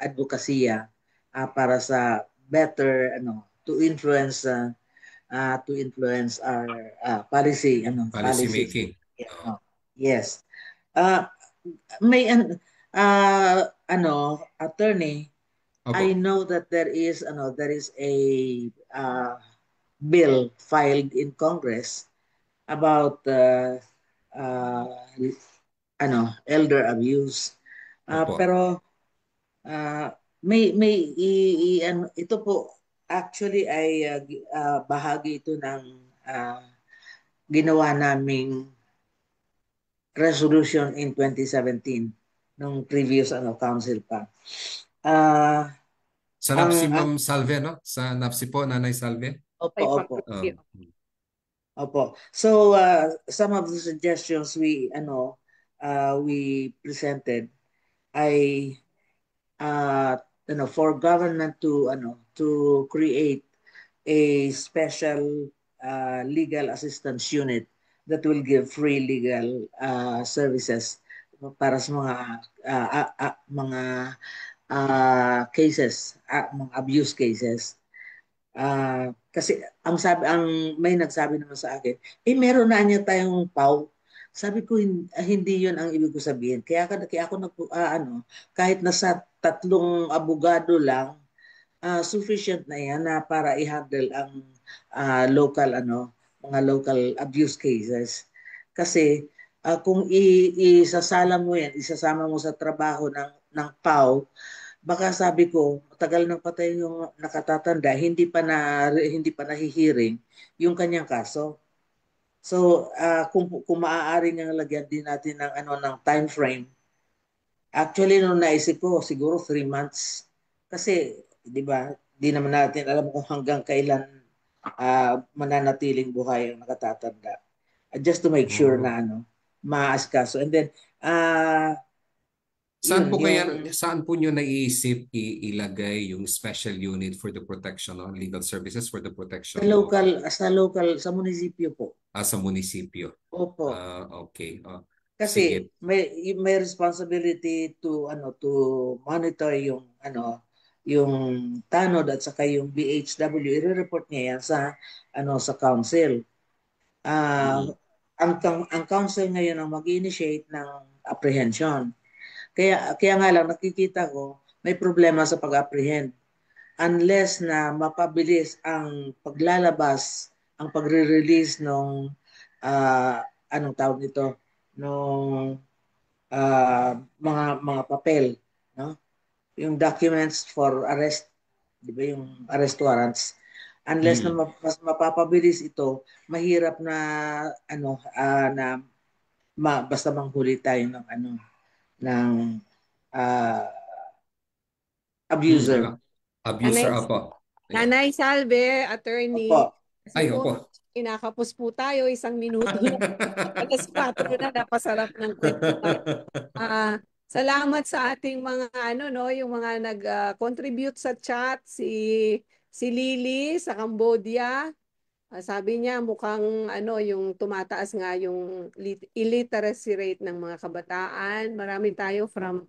advokasya para sa better to influence to influence our policy
Policy
policies.
making.
Yeah, yes. May attorney, I
Opo.
know that there is a bill filed in Congress about uh, elder abuse.
Opo.
Pero ito po actually ay bahagi ito ng ginawa naming resolution in 2017 nung previous council pa.
Sa NAPSI, Ma'am Salve, no? Sa NAPSI po, Nanay Salve?
Opo.
Oh.
Opo. So some of the suggestions we presented ay for government to create a special legal assistance unit that will give free legal services para sa mga cases, mga abuse cases. Kasi may nagsabi naman sa akin, meron na niya tayong PAW. Sabi ko hindi 'yun ang ibig ko sabihin. Kaya ako kahit nasa 3 abogado lang, sufficient na 'yan na para i-handle ang mga local abuse cases. Kasi kung isasama mo sa trabaho ng PAW, baka sabi ko, matagal nang patay yung nakatatanda, hindi pa nahihiring yung kanyang kaso. So, kung maaari niyang lagyan din natin ng time frame. Actually, nung naisip ko, siguro 3 months. Kasi, di ba, di naman natin alam kung hanggang kailan mananatiling buhay ang nakatatanda. Just to make sure na maaasikaso. And then,
Saan po nyo naisip ilagay yung special unit for the protection of legal services for the protection
sa munisipyo po.
Sa munisipyo.
Opo.
Okay.
Kasi may responsibility to monitor yung tanod at saka yung BHW. I-report niya yan sa council. Ang council ngayon ang mag-initiate ng apprehension. Kaya nga lang nakikita ko may problema sa pag-apprehend unless na mapabilis ang paglalabas, ang pagre-release ng anong tawag nito, nung mga papel, no? Yung documents for arrest, di ba, yung arrest warrants. Unless na mas mapapabilis ito, mahirap na basta manghuli tayo ng abuser.
Abuser, opo.
Nanay Salve, attorney.
Opo.
Ay, opo.
Kinakapos po tayo, 1 minuto na. Alas 4 na, napasarap ng kwentuhan. Salamat sa ating mga yung mga nag-contribute sa chat, si Lily sa Cambodia. Sabi niya mukhang yung tumataas nga yung illiteracy rate ng mga kabataan. Marami tayo from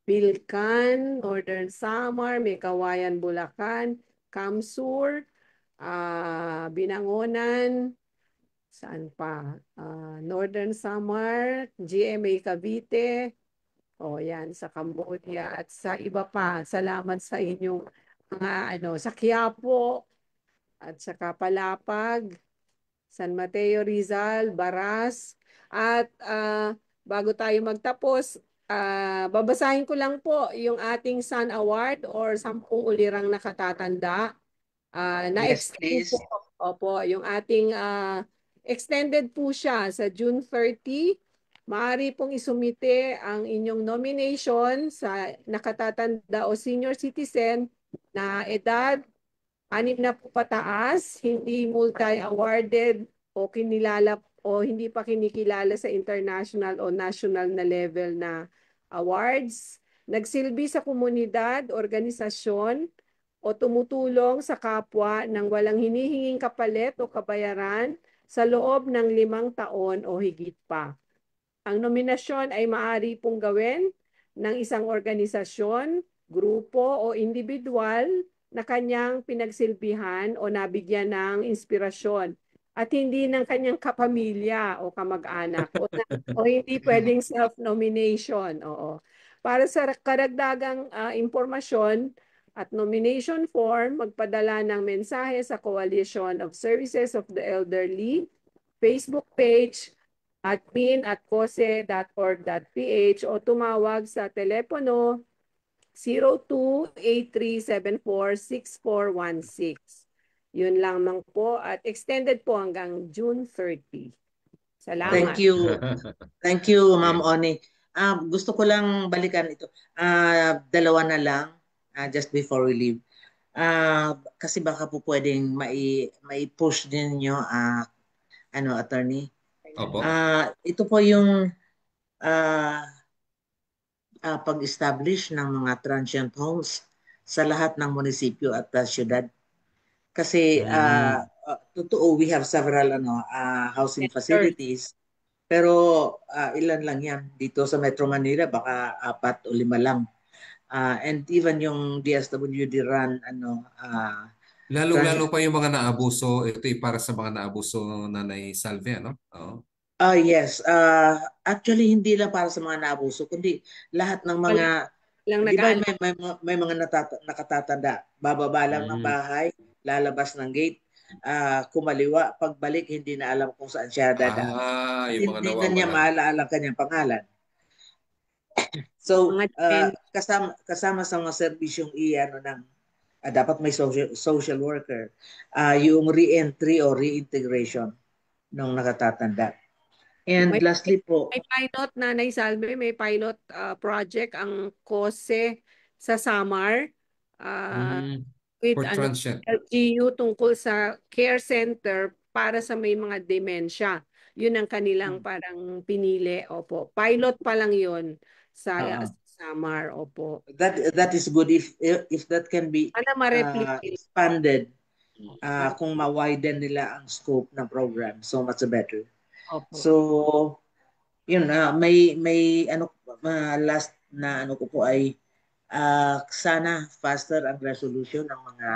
Bilkan, Northern Samar, may Kawayan, Bulacan, Kamsur, Binangonan, saan pa? Northern Samar, GMA Cavite, yan, sa Cambodia at sa iba pa. Salamat sa inyong mga sa Quiapo at sa Kapalapag, San Mateo, Rizal, Baras. At bago tayo magtapos, babasahin ko lang po yung ating Sun Award or 10 ulirang nakatatanda.
Yes, please.
Opo, yung ating extended po siya sa June 30. Maaari pong isumite ang inyong nomination sa nakatatanda o senior citizen na edad 6 na po pataas, hindi multi-awarded o kinilala o hindi pa kinikilala sa international o national na level na awards, nagsilbi sa komunidad, organisasyon, o tumutulong sa kapwa nang walang hinihinging kapalit o kabayaran sa loob ng 5 taon o higit pa. Ang nominasyon ay maaari pong gawin ng isang organisasyon, grupo o individual na kanyang pinagsilbihan o nabigyan ng inspirasyon at hindi ng kanyang kapamilya o kamag-anak o hindi pwedeng self-nomination. Oo. Para sa karagdagang impormasyon at nomination form, magpadala ng mensahe sa Coalition of Services of the Elderly Facebook page admin@cose.org.ph o tumawag sa telepono 02-8374-6416. Yun lamang po at extended po hanggang June 30. Salamat.
Thank you. Thank you, Ma'am Oni. Gusto ko lang balikan ito. Dalawa na lang just before we leave. Kasi baka po pwedeng mai-push din nyo, attorney.
Opo.
Ito po yung pag-establish ng mga transient homes sa lahat ng munisipyo at syudad. Kasi totoo, we have several housing facilities, pero ilan lang yan. Dito sa Metro Manila, baka 4 o 5 lang. And even yung DSWD run,
lalo pa yung mga naabuso, ito ay para sa mga naabuso Nanay Salve, no? Oo.
Yes. Actually, hindi lang para sa mga naabuso, kundi lahat ng mga, di ba may mga nakatatanda, bababa lang ng bahay, lalabas ng gate, kumaliwa, pagbalik, hindi na alam kung saan siya dadaan.
Yung mga
Hindi na niya maalaala kanyang pangalan. So, kasama sa mga serbisyong dapat may social worker, yung re-entry o reintegration ng nakatatanda. And lastly po,
may pilot, Nanay Salve, may pilot project ang COSE sa Samar with LGU tungkol sa care center para sa may mga dementia. Yun ang kanilang parang pinili. Opo. Pilot pa lang yun sa Samar. Opo.
That is good if that can be expanded, kung ma-widen nila ang scope ng program, so much better. Opo. So, yun may last na ko po ay sana faster ang resolution ng mga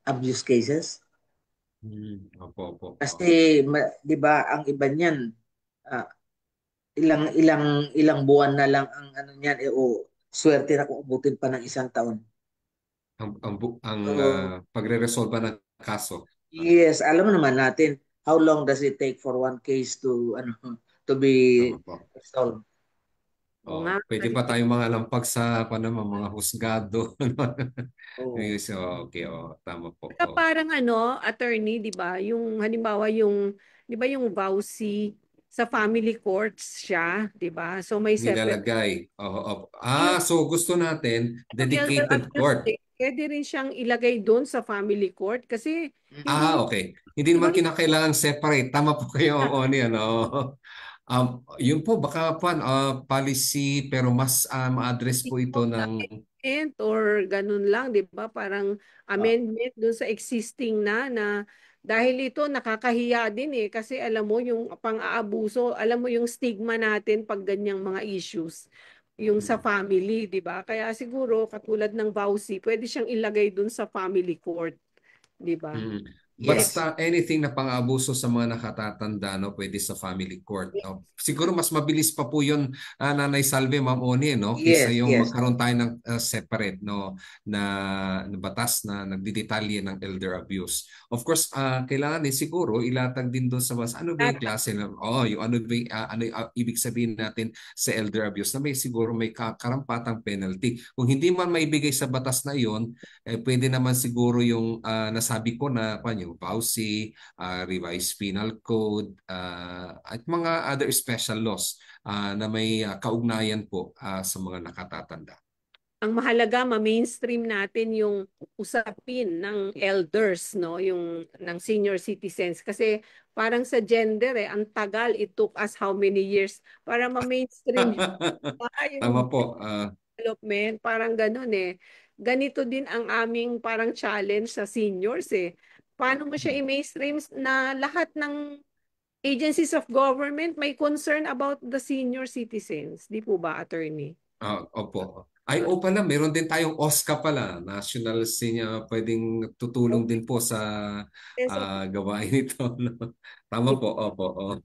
abuse cases.
Opo.
Kasi di ba ang iba niyan ilang buwan na lang ang niyan, swerte na kung abutin pa ng 1 taon.
Ang pagre-resolve ng kaso.
Yes, alam mo naman natin how long does it take for one case to be resolved.
Pwede pa tayong mga lampag sa mga husgado. Okay, tama po.
Parang attorney, 'di ba? Yung halimbawa yung 'di ba yung vowsy sa family courts siya, 'di ba? So may
nilalagay. So gusto natin dedicated court.
Pwede rin siyang ilagay doon sa family court kasi
okay. Hindi naman kinakailangan separate. Tama po kayo, Oni, yun po baka policy pero mas ma-address po ito ng
or ganun lang, 'di ba? Parang amendment doon sa existing na dahil ito nakakahiya din kasi alam mo yung pang-aabuso, alam mo yung stigma natin pag ganyang mga issues yung sa family, 'di ba? Kaya siguro katulad ng vowsy, pwede siyang ilagay doon sa family court, 'di ba?
Basta anything na pang-abuso sa mga nakatatanda, pwede sa family court. Siguro mas mabilis pa po 'yon, Nanay Salve, Ma'am Oni, kaysa yung magkaroon tayo ng separate na batas na nagdidetalye ng elder abuse. Of course, kailangan din siguro ilatag din doon sa ano ba yung klase ng yung ano ibig sabihin natin sa elder abuse na may siguro may karampatang penalty. Kung hindi man maibigay sa batas na 'yon, pwede naman siguro yung nasabi ko na yung vowsy, revised penal code, at mga other special laws na may kaugnayan po sa mga nakatatanda.
Ang mahalaga ma-mainstream natin yung usapin ng elders, yung ng senior citizens kasi parang sa gender ang tagal, it took us how many years para ma-mainstream yung
tama po.
Development, parang ganun ganito din ang aming parang challenge sa seniors Paano mo siya i-mainstream na lahat ng agencies of government may concern about the senior citizens? Di po ba, attorney?
Opo. IO pala, meron din tayong OSCA pala, National Senior, pwedeng tutulong din po sa
So,
gawain ito. No? Tama po, opo.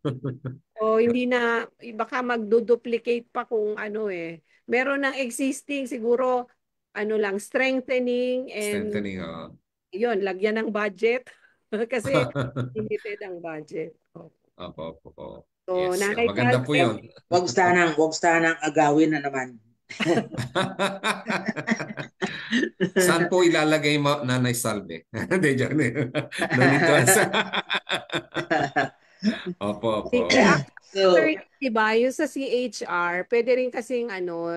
o hindi na, baka magduduplicate pa kung ano eh. Meron ng existing siguro, ano lang, strengthening and
Strengthening.
yun, lagyan ng budget. Kasi limited ang budget. Oh.
Opo, opo.
So,
Yes,
Nanay
maganda po
Salve,
yun.
Wag sanang agawin na naman.
Saan po ilalagay mo, Nanay Salve? Hindi, dyan. No need to answer. Opo, opo.
So,
After, di ba, yung sa CHR, pwede rin kasing ano,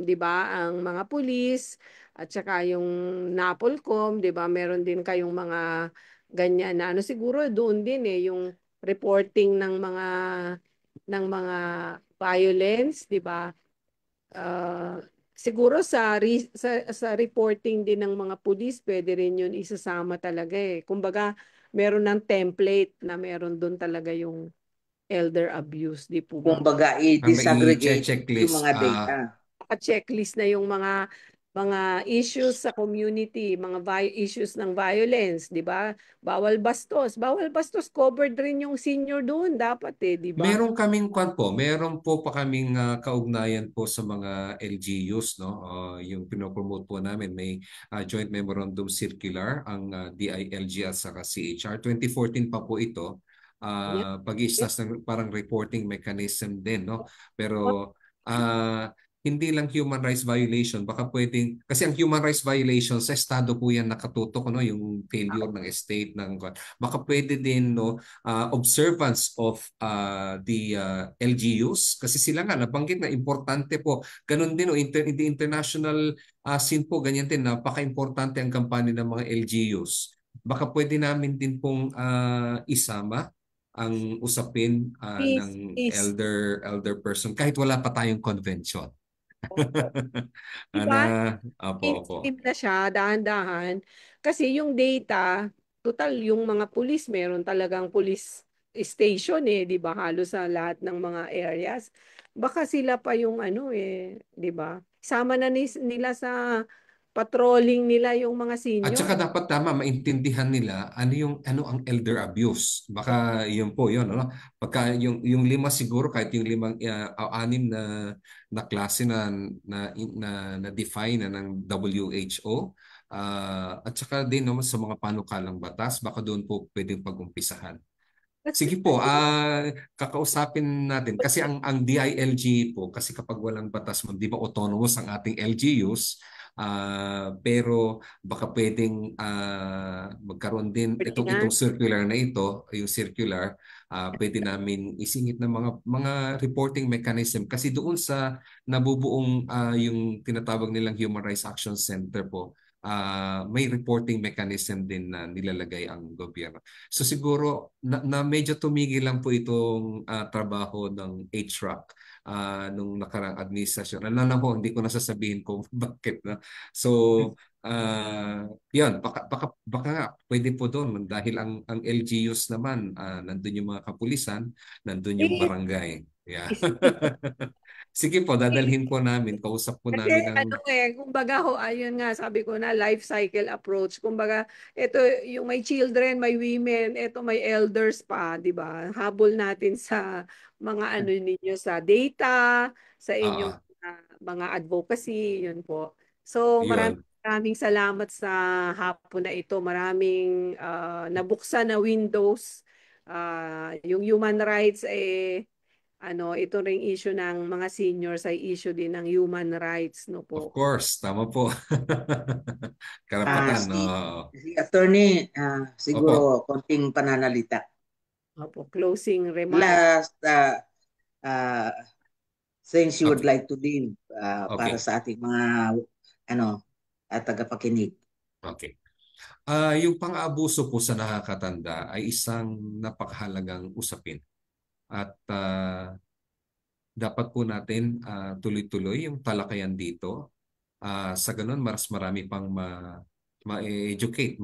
di ba, ang mga pulis at saka yung NAPOLCOM, di ba, meron din kayong mga ganyan na ano, siguro doon din eh, yung reporting ng mga violence, di ba? Ah, siguro sa reporting din ng mga pulis, pwede rin yun isasama talaga eh. Kumbaga, meron ng template na meron doon talaga yung elder abuse, di po ba?
kumbaga,
Ang
i-disaggregate yung
i-checklist.
mga data.
Checklist na yung mga issues sa community, mga issues ng violence, 'di ba? Bawal bastos. Bawal bastos covered rin yung senior doon dapat eh, 'di ba?
Meron kaming kwan po, meron po pa kaming kaugnayan po sa mga LGUs, no? Yung pinopromote po namin, may joint memorandum circular ang DILG at saka CHR. 2014 pa po ito.
Yeah.
Pag-istas ng parang reporting mechanism din, no? Pero hindi lang human rights violation, baka pwedeng, kasi ang human rights violation sa estado po yan nakatutok, no? Yung failure ng state, baka pwede din, no? Observance of the LGUs kasi sila nga nabanggit na importante po. Ganun din in the international scene po, ganyan din, napaka-importante ang kampanya ng mga LGUs. Baka pwede namin din pong isama ang usapin
Please,
ng
please.
elder person kahit wala pa tayong convention.
Diba?
Opo, opo.
Mainstream na siya, dahan-dahan. Kasi yung data, total yung mga pulis, meron talagang police station eh, di ba? Halos sa lahat ng mga areas. Baka sila pa yung ano eh, di ba? Sama na nila sa patrolling nila yung mga
At
senior.
saka dapat tama maintindihan nila ano ang elder abuse. Baka yun po yun, ano? Pagka yung lima siguro kahit yung limang anim na klase na define na ng WHO, at saka din naman sa mga panukalang batas, baka doon po pwedeng pag-umpisahan.
Kasi,
Sige po, kakausapin natin kasi ang DILG po kasi kapag walang batas, di ba autonomous ang ating LGUs, pero baka pwedeng magkaroon din itong circular na ito, yung circular, pwede namin isingit ng mga reporting mechanism kasi doon sa nabubuong yung tinatawag nilang Human Rights Action Center po, may reporting mechanism din na nilalagay ang gobyerno. So siguro na medyo tumigil lang po itong trabaho ng HRAC nung nakarang administrasyon. Alam na po, hindi ko nasasabihin kung bakit. No? So, yun, baka nga, pwede po doon dahil ang LGUs naman, nandun yung mga kapulisan, nandun yung barangay. Yeah. Sige po, dadalhin po namin, kausap po
kasi
namin ang...
ano eh, kumbaga ho, ayun nga, sabi ko na life cycle approach. Kumbaga, ito yung may children, may women, ito may elders pa, di ba? Habol natin sa mga ano ninyo sa data, sa inyong
Ah,
mga advocacy, yun po. So,
yun.
maraming salamat sa hapon na ito. Maraming nabuksan na windows. Yung human rights eh ito ring issue ng mga seniors ay issue din ng human rights, no
Of
po.
course, tama po.
Ah,
Karapatan, no?
si Attorney,
Opo.
siguro konting pananalita.
Opo, closing remark.
Last uh, things you would
Okay.
like to leave para
Okay.
sa ating mga tagapakinig.
Okay. Yung pang-abuso po sa nakakatanda ay isang napakahalagang usapin. At dapat po natin tuloy-tuloy yung talakayan dito. Sa ganun, mas marami pang ma-educate,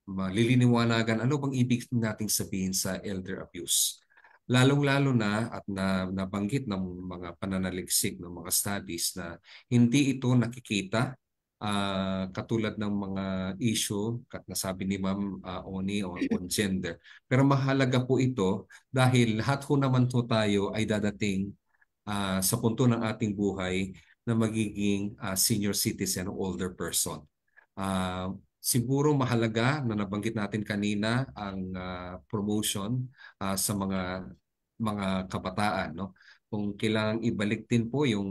maliliniwanagan ano bang ibig nating sabihin sa elder abuse. lalong-lalo na at nabanggit ng mga pananaliksik ng mga studies na hindi ito nakikita katulad ng mga issue nasabi ni Ma'am Oni on gender. Pero mahalaga po ito dahil lahat po naman po tayo ay dadating sa punto ng ating buhay na magiging senior citizen o older person. Siguro mahalaga na nabanggit natin kanina ang promotion sa mga kabataan, no? Kung kailangang ibalik din po yung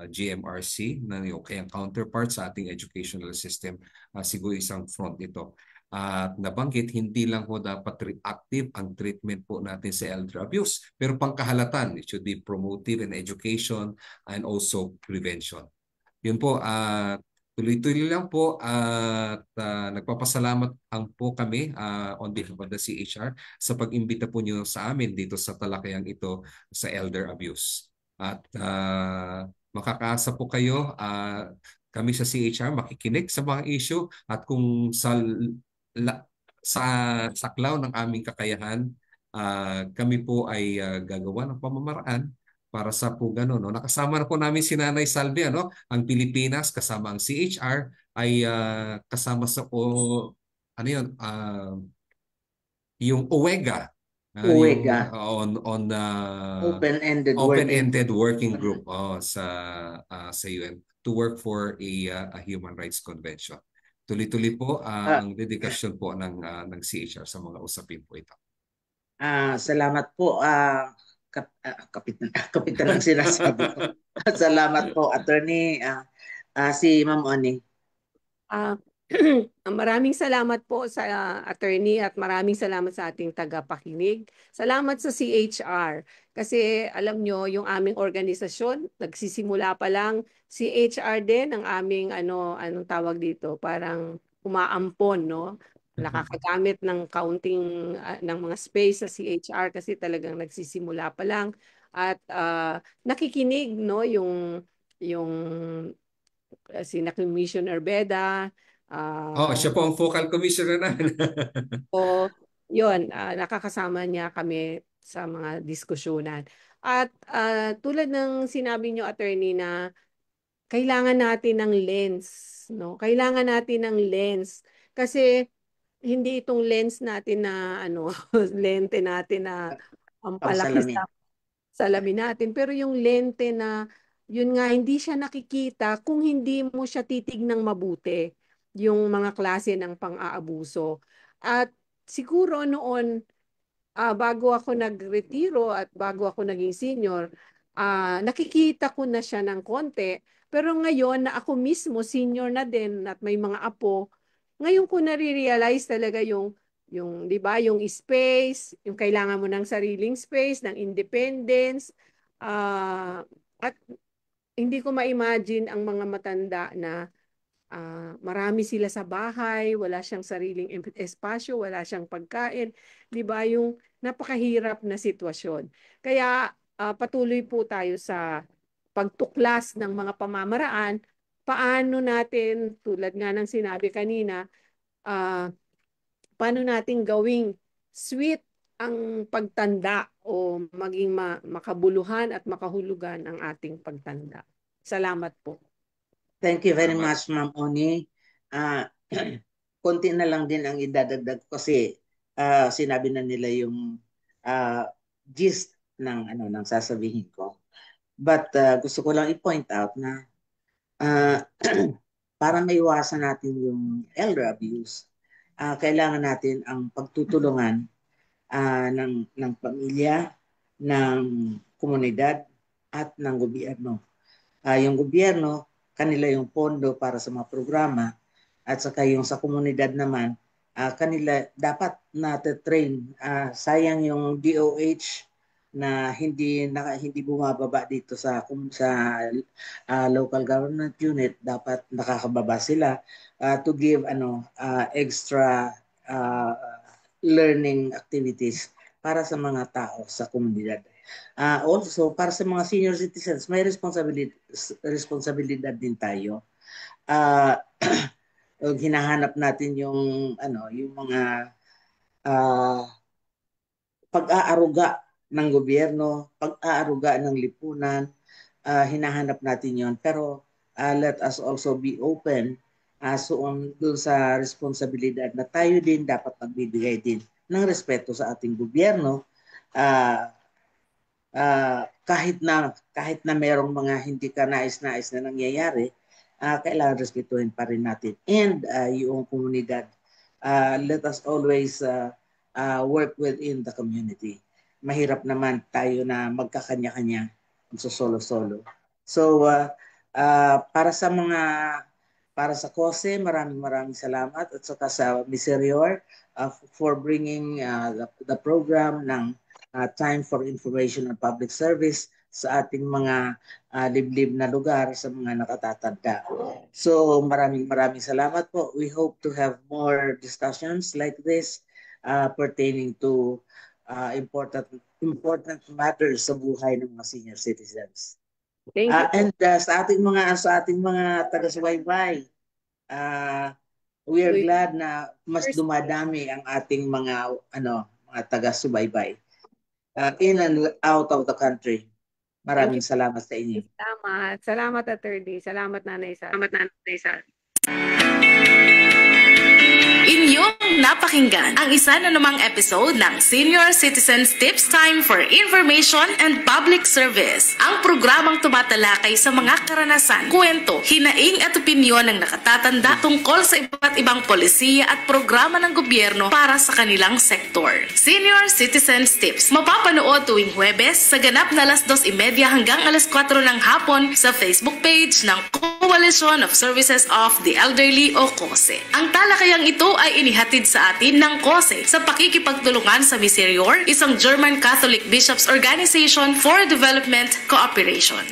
GMRC na yung kayang counterpart sa ating educational system, siguro isang front ito. At nabanggit, hindi lang po dapat reactive ang treatment po natin sa elder abuse, pero pangkahalatan, it should be promotive in education and also prevention. Yun po, tuloy-tuloy lang po at nagpapasalamat po kami on behalf of the CHR sa pag-imbita po niyo sa amin dito sa talakayang ito sa elder abuse. At makakaasa po kayo, kami sa CHR makikinig sa mga issue at kung sa saklaw ng aming kakayahan, kami po ay gagawa ng pamamaraan para sa po gano'n. No? Nakasama na po namin si Nanay Salvi, ano? Ang Pilipinas, kasama ang CHR, ay kasama sa ano yun, yung OWEGA,
OWEGA.
on
Open-ended
working group sa UN to work for a human rights convention. Tuloy-tuloy po ang dedikasyon po ng CHR sa mga usapin po ito.
Salamat po. Kapitan ang sinasabi ko. Salamat po, Attorney. Si Ma'am Oni.
Maraming salamat po sa attorney at maraming salamat sa ating tagapakinig. Salamat sa CHR kasi alam nyo yung aming organisasyon nagsisimula pa lang. CHR din ang aming anong tawag dito, parang umaampon, no? Nakakagamit ng counting ng mga space sa CHR kasi talagang nagsisimula pa lang at nakikinig, no, yung sina Commissioner Beda.
Siya po ang focal commissioner namin.
Yun, nakakasama niya kami sa mga diskusyonan. At tulad ng sinabi niyo, attorney, na kailangan natin ng lens, no? Kailangan natin ng lens kasi hindi itong lens natin na lente natin na ang palaki sa salamin natin, pero yung lente na yun nga hindi siya nakikita kung hindi mo siya titignang mabuti yung mga klase ng pang-aabuso. At siguro noon bago ako nagretiro at bago ako naging senior, nakikita ko na siya ng konti. Pero ngayon na ako mismo senior na din at may mga apo, ngayon ko nare-realize talaga yung 'di ba, yung space, yung kailangan mo ng sariling space, ng independence, at hindi ko ma-imagine ang mga matanda na marami sila sa bahay, wala siyang sariling espasyo, wala siyang pagkain, 'di ba, yung napakahirap na sitwasyon. Kaya patuloy po tayo sa pagtuklas ng mga pamamaraan, paano natin, tulad nga ng sinabi kanina, paano natin gawing sweet ang pagtanda o maging makabuluhan at makahulugan ang ating pagtanda. Salamat po.
Thank you very much, Ma'am Oni. Konti na lang din ang idadagdag kasi sinabi na nila yung gist ng ng sasabihin ko. But gusto ko lang i-point out na para maiwasan natin yung elder abuse, kailangan natin ang pagtutulungan ng pamilya, ng komunidad at ng gobyerno. Yung gobyerno, kanila yung pondo para sa mga programa at saka yung sa komunidad naman, kanila dapat na-train. Sayang yung DOH na hindi bumababa dito sa local government unit, dapat nakakababa sila to give extra learning activities para sa mga tao sa komunidad. Also, para sa mga senior citizens, may responsibilidad din tayo. Hinahanap natin yung mga pag-aaruga ng gobyerno, pag-aaruga ng lipunan, hinahanap natin yon. Pero let us also be open doon sa responsibilidad na tayo din dapat magbibigay din ng respeto sa ating gobyerno, kahit na merong mga hindi ka nais-nais na nangyayari, kailangan respetuhin pa rin natin. And yung komunidad, let us always work within the community. Mahirap naman tayo na magkakanya-kanya, solo-solo. So para sa COSE, maraming salamat, at saka sa Miserior for bringing the program ng Time for Information and Public Service sa ating mga liblib na lugar sa mga nakatatanda. So maraming salamat po. We hope to have more discussions like this pertaining to important matters sa buhay ng mga senior citizens.
Thank you.
And sa ating mga taga-subaybay, we are glad na mas dumadami ang ating mga taga-subaybay in and out of the country. Maraming salamat sa inyo.
Salamat Attorney. Salamat Nanay Sal.
Inyong napakinggan ang isa na namang episode ng Senior Citizens Tips Time for Information and Public Service. Ang programang tumatalakay sa mga karanasan, kwento, hinaing at opinyon ng nakatatanda tungkol sa iba't ibang polisiya at programa ng gobyerno para sa kanilang sektor. Senior Citizens Tips, mapapanood tuwing Huwebes sa ganap na 2:30 hanggang 4 ng hapon sa Facebook page ng Coalition of Services of the Elderly o COSE. Ang talakayang ito ay inihatid sa atin ng COSE sa pakikipagtulungan sa Miserior, isang German Catholic Bishops Organization for Development Cooperation.